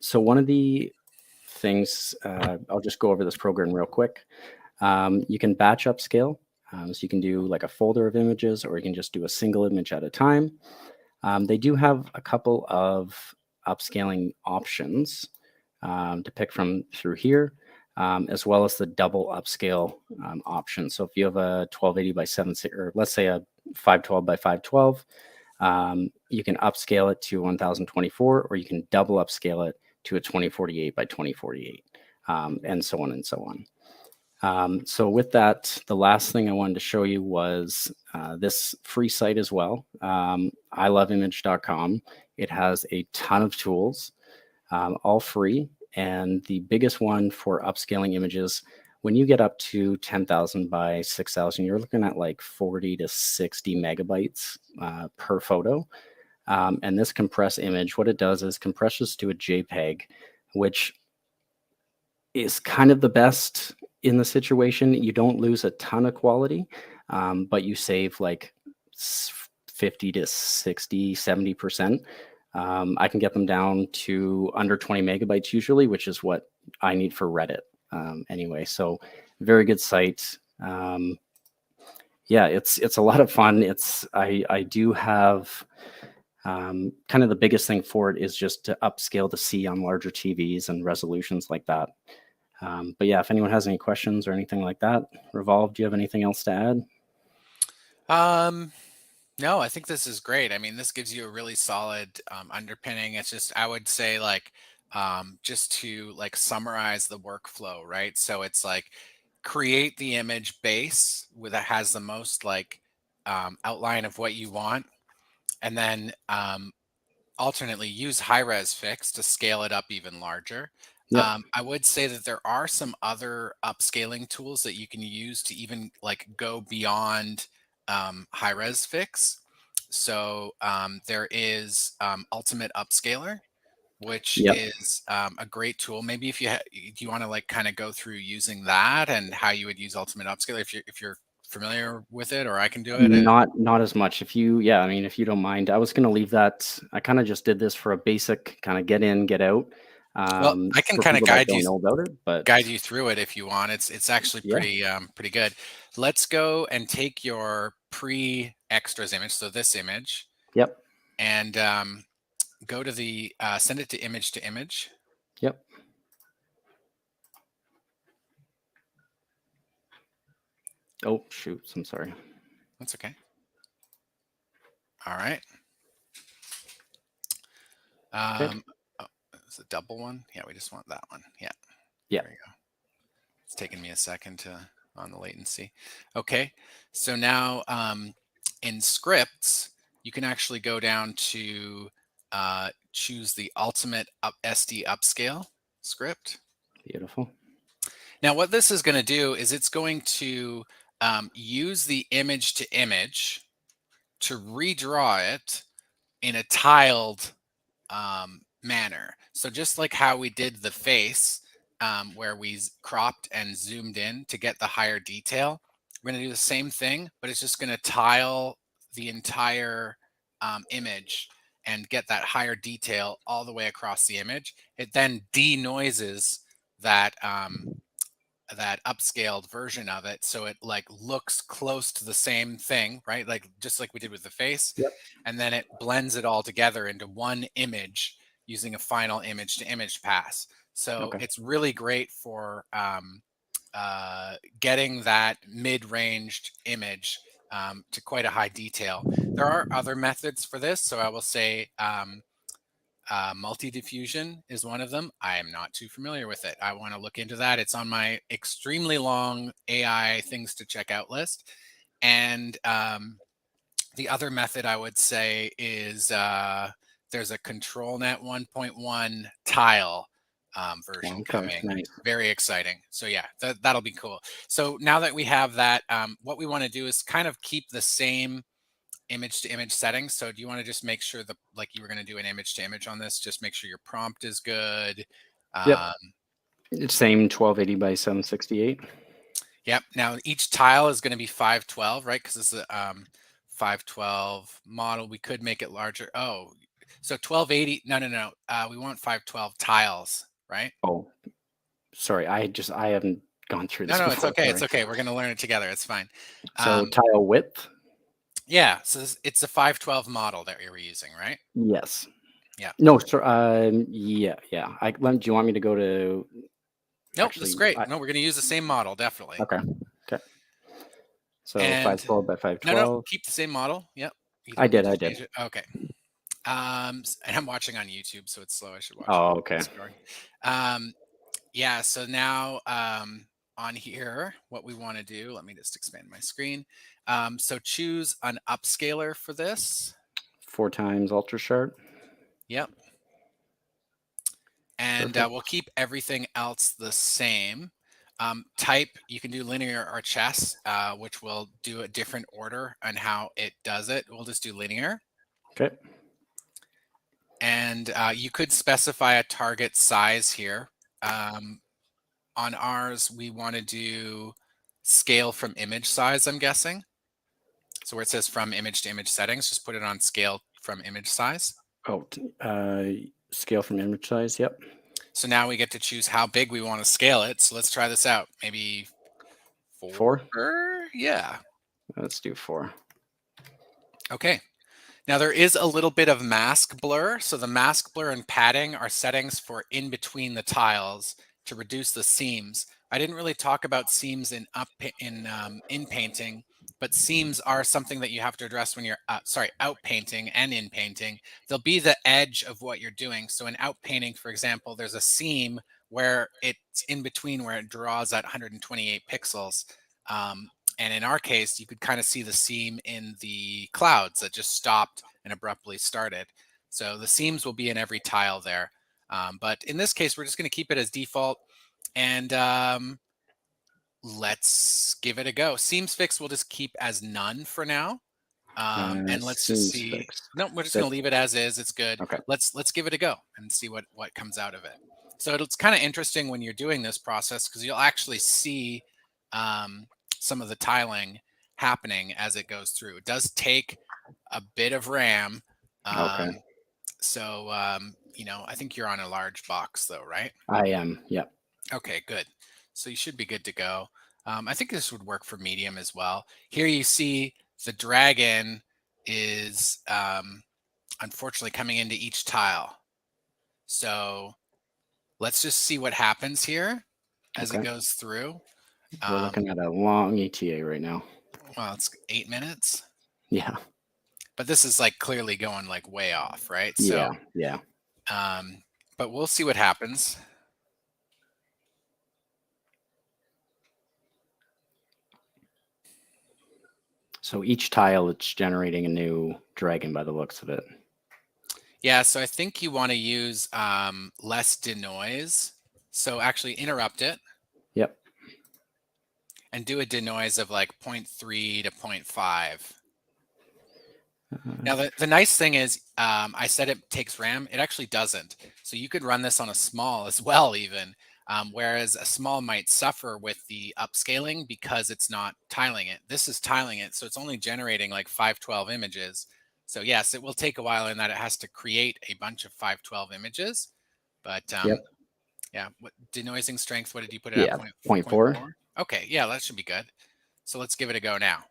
Speaker 2: So one of the things, I'll just go over this program real quick. You can batch upscale. So you can do like a folder of images, or you can just do a single image at a time. They do have a couple of upscaling options to pick from through here, as well as the double upscale option. So if you have a 1280 by 760, or let's say a 512 by 512, you can upscale it to 1024, or you can double upscale it to a 2048 by 2048, and so on and so on. So with that, the last thing I wanted to show you was this free site as well, iloveimage.com. It has a ton of tools, all free. And the biggest one for upscaling images, when you get up to 10,000 by 6,000, you're looking at like 40 to 60 megabytes per photo. And this compressed image, what it does is compresses to a JPEG, which is kind of the best in the situation. You don't lose a ton of quality, but you save like 50 to 60, 70%. I can get them down to under 20 megabytes usually, which is what I need for Reddit anyway. So very good site. Yeah, it's a lot of fun. I do have kind of the biggest thing for it is just to upscale to see on larger TVs and resolutions like that. But yeah, if anyone has any questions or anything like that, Revolve, do you have anything else to add?
Speaker 1: No, I think this is great. I mean, this gives you a really solid underpinning. It's just, I would say, like, just to like summarize the workflow, right? So it's like create the image base that has the most like outline of what you want, and then alternately use high res fix to scale it up even larger.
Speaker 2: Yep.
Speaker 1: I would say that there are some other upscaling tools that you can use to even like go beyond high res fix. So there is Ultimate Upscaler, which
Speaker 2: Yep.
Speaker 1: is a great tool. Maybe if do you want to like kind of go through using that and how you would use Ultimate Upscaler if you're familiar with it, or I can do it.
Speaker 2: Not as much. If you, yeah, I mean, if you don't mind, I was going to leave that. I kind of just did this for a basic kind of get in, get out,
Speaker 1: Well, I can
Speaker 2: for
Speaker 1: kind of
Speaker 2: people that don't know about it. But
Speaker 1: guide you through it if you want. It's actually
Speaker 2: yeah,
Speaker 1: pretty good. Let's go and take your pre extras image, so this image,
Speaker 2: yep,
Speaker 1: and go to the send it to image.
Speaker 2: yep. Oh, shoot. I'm sorry.
Speaker 1: That's okay. All right.
Speaker 2: Okay.
Speaker 1: Oh, it's a double one. Yeah, we just want that one. Yeah.
Speaker 2: Yeah.
Speaker 1: There you go. It's taking me a second on the latency. Okay. So now in scripts, you can actually go down to choose the ultimate SD upscale script.
Speaker 2: Beautiful.
Speaker 1: Now, what this is going to do is it's going to use the image to image to redraw it in a tiled manner. So just like how we did the face, where we cropped and zoomed in to get the higher detail, we're going to do the same thing, but it's just going to tile the entire image and get that higher detail all the way across the image. It then denoises that that upscaled version of it, so it like looks close to the same thing, right? Like just like we did with the face.
Speaker 2: Yep.
Speaker 1: And then it blends it all together into one image using a final image to image pass. So
Speaker 2: Okay.
Speaker 1: it's really great for getting that mid-ranged image to quite a high detail. There are other methods for this, so I will say multi-diffusion is one of them. I am not too familiar with it. I want to look into that. It's on my extremely long AI things to check out list. And the other method I would say is there's a ControlNet 1.1 tile version
Speaker 2: Okay.
Speaker 1: coming.
Speaker 2: Nice.
Speaker 1: Very exciting. So yeah, that'll be cool. So now that we have that, what we want to do is kind of keep the same image to image settings. So do you want to just make sure that, like you were going to do an image to image on this, just make sure your prompt is good.
Speaker 2: Yep. Same 1280 by 768.
Speaker 1: Yep. Now each tile is going to be 512, right? Because it's a 512 model. We could make it larger. Oh, so 1280. No. We want 512 tiles, right?
Speaker 2: Oh, sorry. I haven't gone through this
Speaker 1: No, it's
Speaker 2: before.
Speaker 1: okay.
Speaker 2: Sorry.
Speaker 1: It's okay. We're going to learn it together. It's fine.
Speaker 2: So tile width.
Speaker 1: Yeah. So it's a 512 model that we were using, right?
Speaker 2: Yes.
Speaker 1: Yeah.
Speaker 2: No. So yeah. Do you want me to go to?
Speaker 1: Nope.
Speaker 2: Actually,
Speaker 1: That's great. No, we're going to use the same model. Definitely.
Speaker 2: Okay. So
Speaker 1: And
Speaker 2: 512 by
Speaker 1: no,
Speaker 2: 512.
Speaker 1: keep the same model. Yep. You
Speaker 2: I
Speaker 1: don't need
Speaker 2: did.
Speaker 1: to
Speaker 2: I
Speaker 1: change
Speaker 2: did.
Speaker 1: it. Okay. And I'm watching on YouTube, so it's slow. I should watch it.
Speaker 2: Oh, okay.
Speaker 1: Yeah. So now on here, what we want to do, let me just expand my screen. So choose an upscaler for this.
Speaker 2: 4 times ultra sharp.
Speaker 1: Yep. And we'll keep everything else the same. Type, you can do linear or chess, which will do a different order on how it does it. We'll just do linear.
Speaker 2: Okay.
Speaker 1: And you could specify a target size here. On ours, we want to do scale from image size, I'm guessing. So where it says from image to image settings, just put it on scale from image size.
Speaker 2: Oh, scale from image size. Yep.
Speaker 1: So now we get to choose how big we want to scale it. So let's try this out. Maybe
Speaker 2: 4.
Speaker 1: Yeah.
Speaker 2: Let's do 4.
Speaker 1: Okay. Now there is a little bit of mask blur. So the mask blur and padding are settings for in between the tiles to reduce the seams. I didn't really talk about seams in painting, but seams are something that you have to address when you're out painting and in painting. They'll be the edge of what you're doing. So in out painting, for example, there's a seam where it's in between where it draws at 128 pixels. And in our case, you could kind of see the seam in the clouds that just stopped and abruptly started. So the seams will be in every tile there. But in this case, we're just going to keep it as default. And let's give it a go. Seams fix we'll just keep as none for now. And let's just see.
Speaker 2: Fix.
Speaker 1: No, we're just going to leave it as is. It's good.
Speaker 2: Okay.
Speaker 1: Let's give it a go and see what comes out of it. So it's kind of interesting when you're doing this process because you'll actually see some of the tiling happening as it goes through. It does take a bit of RAM.
Speaker 2: Okay.
Speaker 1: So, I think you're on a large box though, right?
Speaker 2: I am. Yep.
Speaker 1: Okay, good. So you should be good to go. I think this would work for medium as well. Here you see the dragon is unfortunately coming into each tile. So let's just see what happens here as it goes through.
Speaker 2: We're looking at a long ETA right now.
Speaker 1: Well, it's 8 minutes.
Speaker 2: Yeah.
Speaker 1: But this is like clearly going like way off, right?
Speaker 2: Yeah.
Speaker 1: So,
Speaker 2: yeah.
Speaker 1: But we'll see what happens.
Speaker 2: So each tile, it's generating a new dragon by the looks of it.
Speaker 1: Yeah, so I think you want to use less denoise. So actually interrupt it
Speaker 2: Yep.
Speaker 1: and do a denoise of like 0.3 to 0.5. Now,
Speaker 2: Uh,
Speaker 1: the nice thing is, I said it takes RAM. It actually doesn't. So you could run this on a small as well, even. Whereas a small might suffer with the upscaling because it's not tiling it. This is tiling it, so it's only generating like 512 images. So yes, it will take a while in that it has to create a bunch of 512 images. But
Speaker 2: yep.
Speaker 1: yeah, what denoising strength, what did you put it at?
Speaker 2: Yeah. Point
Speaker 1: Point
Speaker 2: four.
Speaker 1: four? Okay, yeah, that should be good. So let's give it a go now.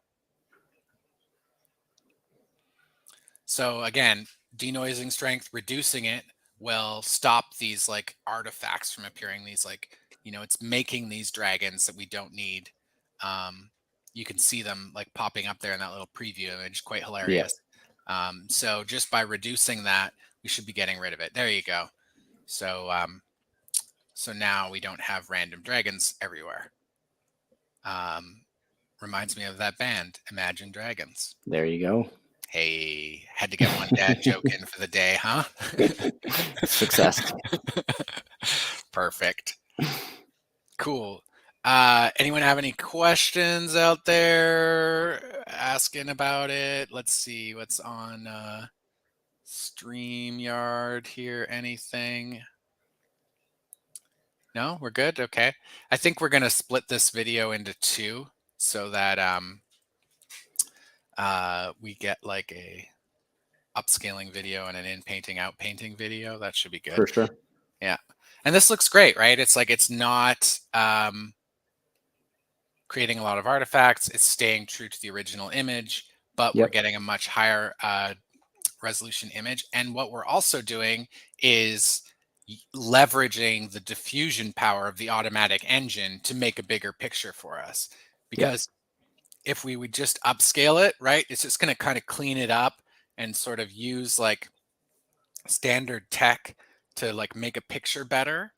Speaker 1: So again, denoising strength, reducing it will stop these like artifacts from appearing. These like, it's making these dragons that we don't need. You can see them like popping up there in that little preview image, quite
Speaker 2: Yep.
Speaker 1: hilarious. So just by reducing that, we should be getting rid of it. There you go. So so now we don't have random dragons everywhere. Reminds me of that band, Imagine Dragons.
Speaker 2: There you go.
Speaker 1: Hey, had to get one dad joke in for the day, huh?
Speaker 2: Success.
Speaker 1: Perfect. Cool. Anyone have any questions out there asking about it? Let's see what's on StreamYard here. Anything? No, we're good. Okay. I think we're going to split this video into two so that we get like a upscaling video and an in-painting, out-painting video. That should be good.
Speaker 2: For sure.
Speaker 1: Yeah. And this looks great, right? It's like it's not creating a lot of artifacts. It's staying true to the original image, but we're
Speaker 2: Yep.
Speaker 1: getting a much higher resolution image. And what we're also doing is leveraging the diffusion power of the automatic engine to make a bigger picture for us. Because if we would just upscale it, right, it's just going to kind of clean it up and sort of use like standard tech to like make a picture better.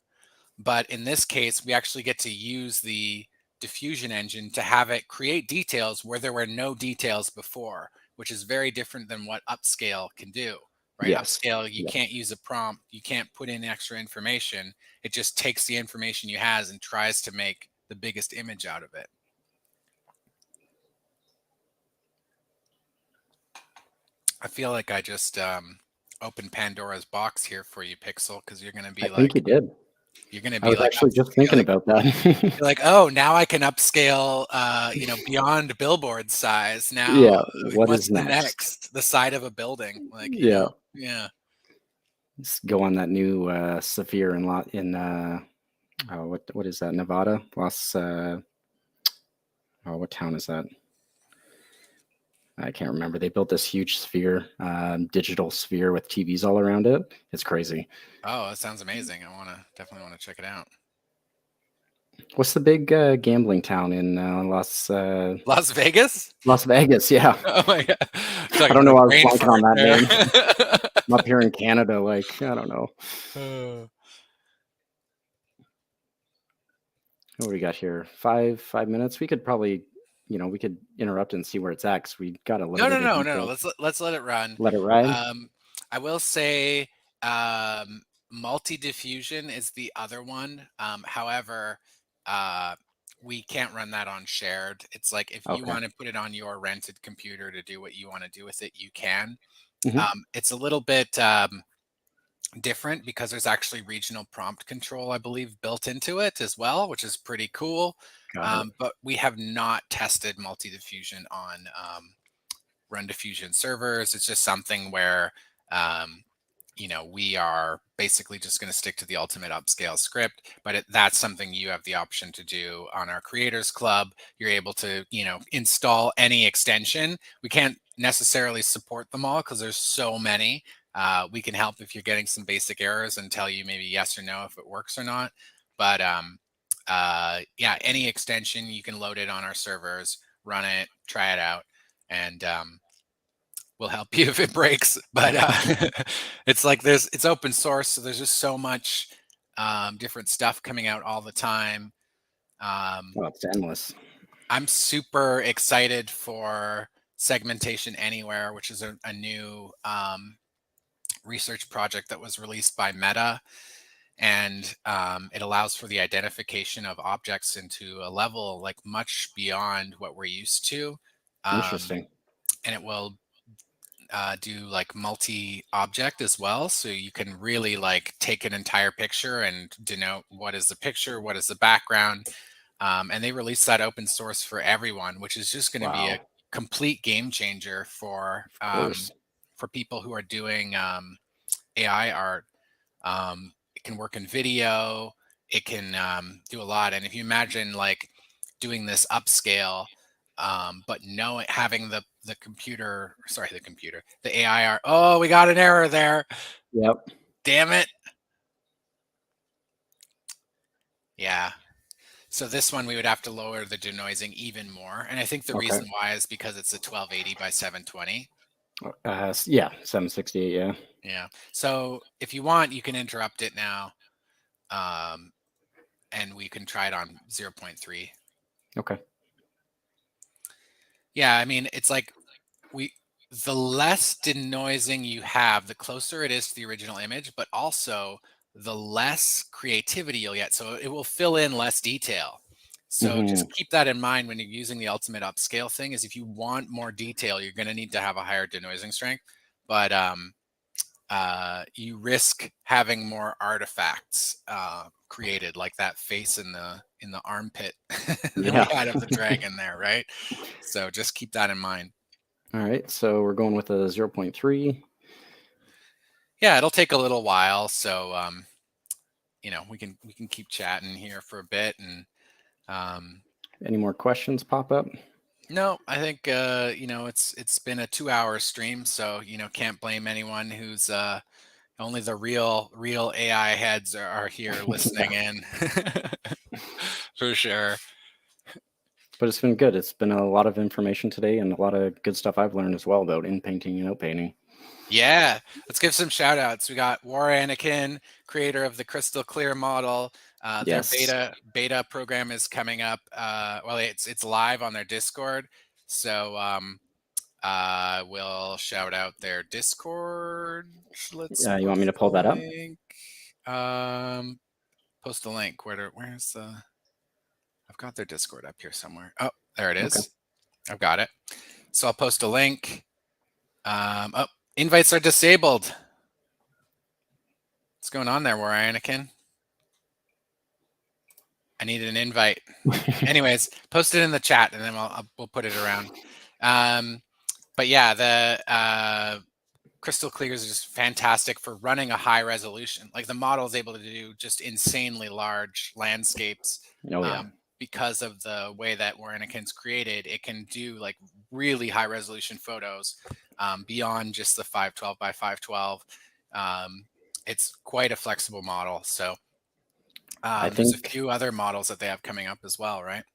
Speaker 1: But in this case, we actually get to use the diffusion engine to have it create details where there were no details before, which is very different than what upscale can do, right?
Speaker 2: Yes.
Speaker 1: Upscale, you
Speaker 2: Yep.
Speaker 1: can't use a prompt, you can't put in extra information. It just takes the information you has and tries to make the biggest image out of it. I feel like I just opened Pandora's box here for you, Pixel, because you're going to be
Speaker 2: I think you did.
Speaker 1: you're going to
Speaker 2: I
Speaker 1: be
Speaker 2: was
Speaker 1: like
Speaker 2: actually just thinking about that.
Speaker 1: you're like, oh, now I can upscale, beyond billboard size. Now,
Speaker 2: Yeah. What
Speaker 1: what's
Speaker 2: is
Speaker 1: the
Speaker 2: next?
Speaker 1: next? The side of a building, like,
Speaker 2: Yeah.
Speaker 1: yeah.
Speaker 2: Let's go on that new Sphere what is that? Nevada? What town is that? I can't remember. They built this huge sphere, digital sphere with TVs all around it. It's crazy.
Speaker 1: Oh, that sounds amazing. Definitely want to check it out.
Speaker 2: What's the big gambling town in
Speaker 1: Las Vegas?
Speaker 2: Las Vegas? Yeah.
Speaker 1: Oh my God.
Speaker 2: I don't know why I was blanking on that name. I'm up here in Canada, like, I don't know. What do we got here? 5 minutes. We could probably, we could interrupt and see where it's at because we got a little bit of
Speaker 1: No.
Speaker 2: detail.
Speaker 1: Let's let it run.
Speaker 2: Let it ride.
Speaker 1: I will say multi-diffusion is the other one. However, we can't run that on shared. It's like if you
Speaker 2: Okay.
Speaker 1: want to put it on your rented computer to do what you want to do with it, you can.
Speaker 2: Mhm.
Speaker 1: It's a little bit different because there's actually regional prompt control, I believe, built into it as well, which is pretty cool.
Speaker 2: Got it.
Speaker 1: But we have not tested multi-diffusion on RunDiffusion servers. It's just something where we are basically just going to stick to the ultimate upscale script, but that's something you have the option to do on our creators club. You're able to, install any extension. We can't necessarily support them all because there's so many. We can help if you're getting some basic errors and tell you maybe yes or no if it works or not. But yeah, any extension, you can load it on our servers, run it, try it out, and we'll help you if it breaks. But it's like it's open source, so there's just so much different stuff coming out all the time.
Speaker 2: Well, it's endless.
Speaker 1: I'm super excited for Segmentation Anywhere, which is a new research project that was released by Meta, and it allows for the identification of objects into a level like much beyond what we're used to,
Speaker 2: Interesting.
Speaker 1: and it will do like multi-object as well, so you can really like take an entire picture and denote what is the picture, what is the background, and they release that open source for everyone, which is just going to be a
Speaker 2: Wow.
Speaker 1: complete game changer
Speaker 2: Of course.
Speaker 1: for people who are doing AI art. It can work in video. It can do a lot. And if you imagine like doing this upscale, but knowing having the computer, sorry, the AI art. Oh, we got an error there.
Speaker 2: Yep.
Speaker 1: Damn it. Yeah. So this one we would have to lower the denoising even more. And I think the
Speaker 2: Okay.
Speaker 1: reason why is because it's a 1280 by 720.
Speaker 2: Yeah, 768. Yeah.
Speaker 1: Yeah. So if you want, you can interrupt it now. And we can try it on 0.3.
Speaker 2: Okay.
Speaker 1: Yeah, I mean, it's like the less denoising you have, the closer it is to the original image, but also the less creativity you'll get. So it will fill in less detail. So
Speaker 2: Hmm.
Speaker 1: just keep that in mind when you're using the ultimate upscale thing, is if you want more detail, you're going to need to have a higher denoising strength. But you risk having more artifacts created, like that face in the armpit that we
Speaker 2: Yeah.
Speaker 1: had of the dragon there, right? So just keep that in mind.
Speaker 2: All right. So we're going with a 0.3.
Speaker 1: Yeah, it'll take a little while, so we can keep chatting here for a bit, and
Speaker 2: Any more questions pop up?
Speaker 1: no, I think it's been a 2-hour stream, so can't blame anyone who's only the real AI heads are here listening
Speaker 2: Yeah.
Speaker 1: in. For sure.
Speaker 2: But it's been good. It's been a lot of information today and a lot of good stuff I've learned as well about in painting and out painting.
Speaker 1: Yeah, let's give some shout outs. We got War Anakin, creator of the Crystal Clear model. Their
Speaker 2: Yes.
Speaker 1: beta program is coming up. Well, it's live on their Discord. So we'll shout out their Discord. Let's
Speaker 2: You want me
Speaker 1: post
Speaker 2: to
Speaker 1: the
Speaker 2: pull that up?
Speaker 1: link. Post the link. Where's the? I've got their Discord up here somewhere. Oh, there it
Speaker 2: Okay.
Speaker 1: is. I've got it. So I'll post a link. Oh, invites are disabled. What's going on there, War Anakin? I need an invite. Anyways, post it in the chat, and then we'll put it around. But yeah, the Crystal Clear is just fantastic for running a high resolution. Like the model is able to do just insanely large landscapes.
Speaker 2: Oh yeah.
Speaker 1: Because of the way that Waranakin's created, it can do like really high resolution photos beyond just the 512 by 512. It's quite a flexible model. So
Speaker 2: I
Speaker 1: there's a
Speaker 2: think
Speaker 1: few other models that they have coming up as well, right?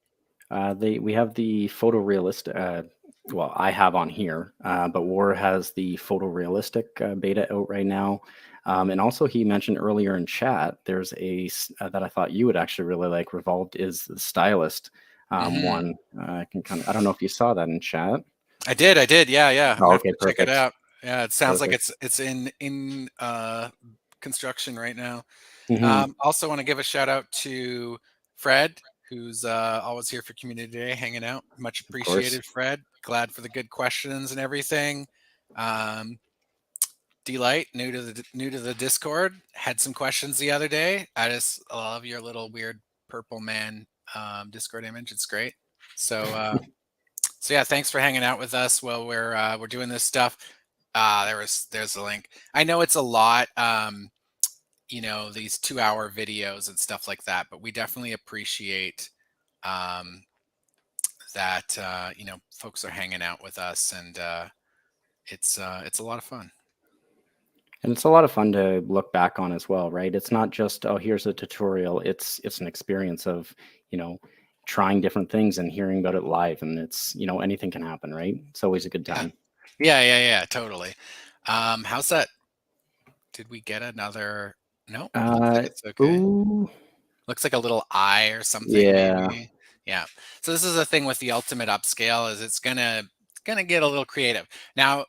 Speaker 2: we have the photorealistic. Well, I have on here, but War has the photorealistic beta out right now. And also, he mentioned earlier in chat, there's that I thought you would actually really like. Revolved is the stylist one. I don't know if you saw that in chat.
Speaker 1: I did. Yeah. I'm
Speaker 2: Oh,
Speaker 1: gonna have
Speaker 2: okay,
Speaker 1: to check it
Speaker 2: perfect,
Speaker 1: out. Yeah, it sounds like
Speaker 2: perfect.
Speaker 1: it's in construction right now.
Speaker 2: Hmm.
Speaker 1: Also want to give a shout out to Fred, who's always here for Community Day, hanging out. Much
Speaker 2: Of course.
Speaker 1: appreciated, Fred. Glad for the good questions and everything. Delight, new to the Discord, had some questions the other day. I just love your little weird purple man Discord image. It's great. So yeah, thanks for hanging out with us while we're doing this stuff. There's the link. I know it's a lot. These 2-hour videos and stuff like that, but we definitely appreciate that folks are hanging out with us, and it's a lot of fun.
Speaker 2: And it's a lot of fun to look back on as well, right? It's not just, oh, here's a tutorial. It's an experience of, trying different things and hearing about it live. And it's, anything can happen, right? It's always a good time.
Speaker 1: Yeah, totally. How's that? Did we get another? No, looks like it's okay.
Speaker 2: Ooh,
Speaker 1: Looks like a little eye or something,
Speaker 2: yeah.
Speaker 1: maybe. Yeah. So this is the thing with the ultimate upscale, is it's gonna get a little creative. Now,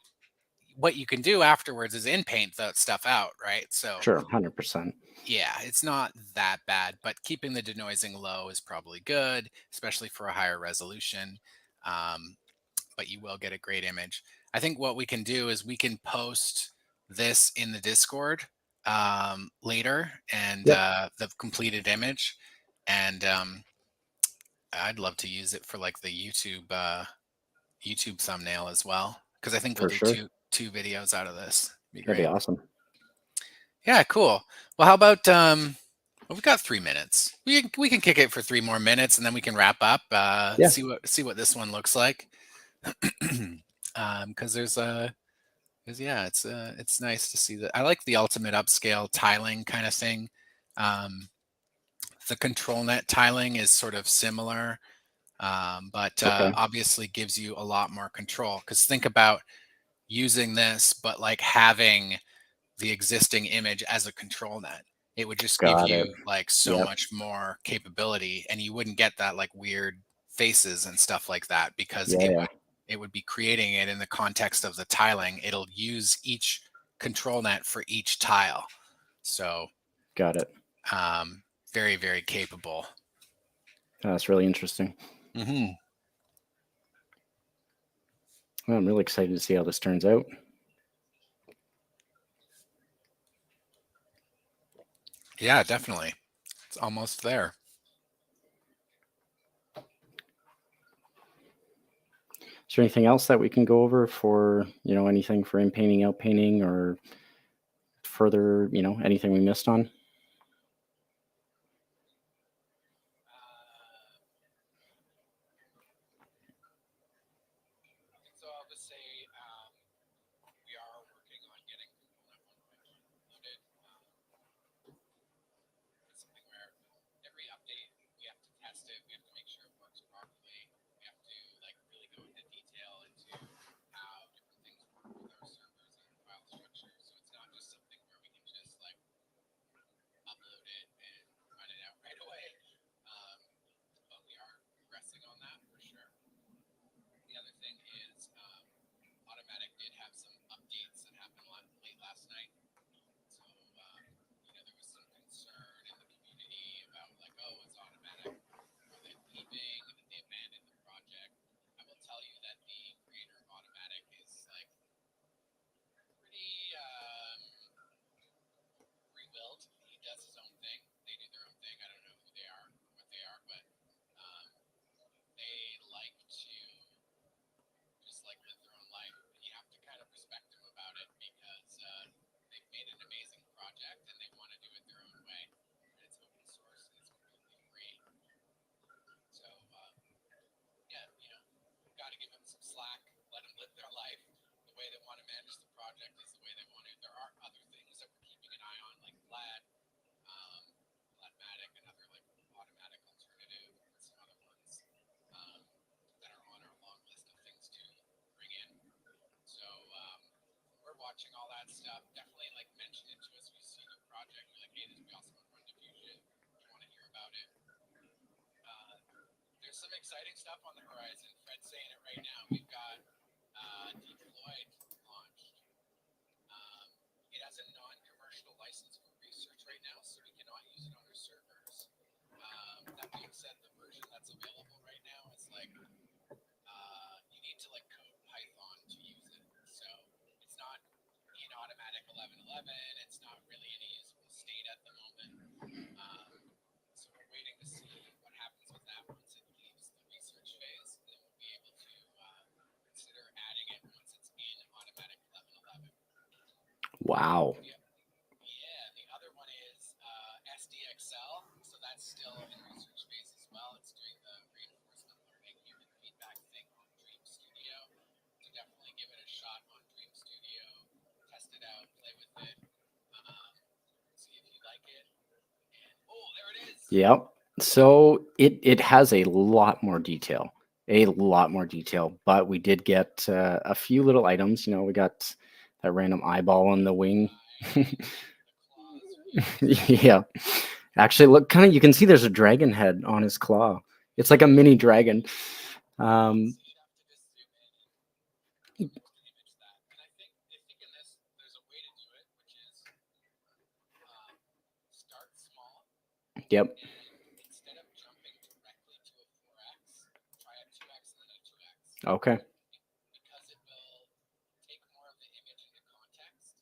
Speaker 1: what you can do afterwards is in paint that stuff out, right? So
Speaker 2: Sure, 100%.
Speaker 1: yeah, it's not that bad, but keeping the denoising low is probably good, especially for a higher resolution. Um, but you will get a great image. I think what we can do is we can post this in the Discord later, and
Speaker 2: Yep,
Speaker 1: the completed image. And I'd love to use it for like the YouTube thumbnail as well, because I think we'll
Speaker 2: for
Speaker 1: do
Speaker 2: sure.
Speaker 1: two videos out of this. Be
Speaker 2: That'd be
Speaker 1: great.
Speaker 2: awesome.
Speaker 1: Yeah, cool. Well, how about well, we've got 3 minutes. We can kick it for 3 more minutes, and then we can wrap up.
Speaker 2: Yeah,
Speaker 1: See what this one looks like. Because yeah, it's nice to see that. I like the ultimate upscale tiling kind of thing. Um, the control net tiling is sort of similar, but
Speaker 2: okay,
Speaker 1: obviously gives you a lot more control. Because think about using this, but like having the existing image as a control net. It would just give
Speaker 2: got it.
Speaker 1: you like so
Speaker 2: Yep,
Speaker 1: much more capability, and you wouldn't get that like weird faces and stuff like that, because
Speaker 2: yeah, yeah,
Speaker 1: it would be creating it in the context of the tiling. It'll use each control net for each tile. So
Speaker 2: got it.
Speaker 1: um, very, very capable.
Speaker 2: That's really interesting.
Speaker 1: Mm-hmm.
Speaker 2: Well, I'm really excited to see how this turns out.
Speaker 1: Yeah, definitely. It's almost there.
Speaker 2: Is there anything else that we can go over for, anything for in painting, out painting, or further, anything we missed on?
Speaker 1: So I'll just say we are working on getting component 1.1 loaded. It's something where every update we have to test it. We have to make sure it works properly. We have to like really go into detail into how different things work with our servers and file structure. So it's not just something where we can just like upload it and run it out right away. Um, but we are progressing on that for sure. The other thing is Automatic did have some updates that happened late last night. So, there was some concern in the community about like, oh, it's Automatic, are they leaving? Did they abandon the project? I will tell you that the creator of Automatic is like pretty free-willed. He does his own thing. They do their own thing. I don't know who they are, what they are, but um, they like to just like live their own life. And you have to kind of respect them about it, because they've made an amazing project and they want to do it their own way. And it's open source and it's completely free. So yeah, got to give them some slack. Let them live their life. The way they want to manage the project is the way they want to. There are other things that we're keeping an eye on, like Flatmatic, another like automatic alternative, and some other ones that are on our long list of things to bring in. So we're watching all that stuff. Definitely like mention it to us if you see a new project. You're like, hey, this would be awesome on RunDiffusion. If you want to hear about it. There's some exciting stuff on the horizon. Fred's saying it right now. We've got Deployed launched. It has a non-commercial license for research right now, so we cannot use it on our servers. That being said, the version that's available right now is like you need to like code Python to use it. So it's not in Automatic 11.11. It's not really in a usable state at the moment. So we're waiting to see what happens with that once it leaves the research phase. Then we'll be able to consider adding it once it's in Automatic 11.11.
Speaker 2: Wow.
Speaker 1: Yeah, the other one is SDXL. So that's still in research phase as well. It's doing the reinforcement learning human feedback thing on Dream Studio. So definitely give it a shot on Dream Studio. Test it out, play with it, see if you like it. And oh, there it is.
Speaker 2: Yep. So it has a lot more detail, but we did get a few little items. We got that random eyeball on the wing.
Speaker 1: The claws are
Speaker 2: Yeah. Actually, look, kind of, you can see there's a dragon head on his claw. It's like a mini dragon.
Speaker 1: you'd have to just zoom in and image that. And I think
Speaker 2: Yep.
Speaker 1: And instead of jumping directly to a 4x, try a 2x and then a 2x.
Speaker 2: Okay.
Speaker 1: Because it will take more of the image into context.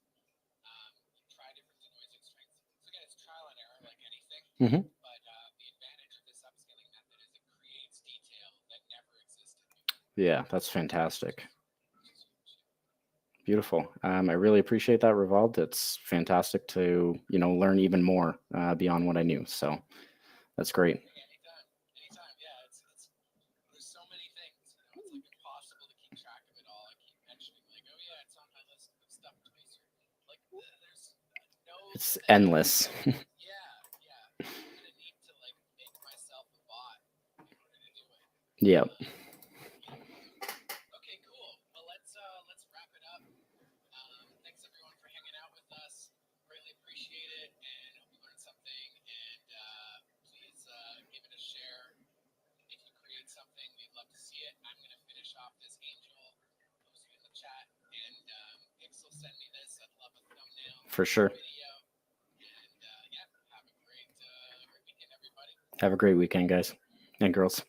Speaker 1: Try different denoising strengths. So again, it's trial and error like anything.
Speaker 2: Mm-hmm.
Speaker 1: But the advantage of this upscaling method is it creates detail that never existed before.
Speaker 2: Yeah, that's fantastic. Beautiful. I really appreciate that, Revald. It's fantastic to, learn even more beyond what I knew. So that's great.
Speaker 1: Anytime. Yeah, there's so many things. It's like impossible to keep track of it all. I keep mentioning like, oh yeah, it's on my list of stuff to be like. There's no.
Speaker 2: It's endless.
Speaker 1: Yeah. I'm gonna need to like make myself a bot in order to do it.
Speaker 2: Yep.
Speaker 1: Okay, cool. Well, let's wrap it up. Thanks everyone for hanging out with us. Greatly appreciate it, and hope you learned something. And please give it a share. If you create something, we'd love to see it. I'm gonna finish off this angel, post it in the chat, and Pixel send me this. I'd love a thumbnail
Speaker 2: For sure.
Speaker 1: video. And yeah, have a great weekend, everybody.
Speaker 2: Have a great weekend, guys and girls.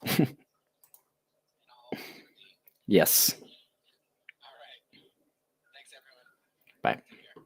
Speaker 2: Yes.
Speaker 1: All right. Thanks, everyone.
Speaker 2: Bye.
Speaker 1: Take care.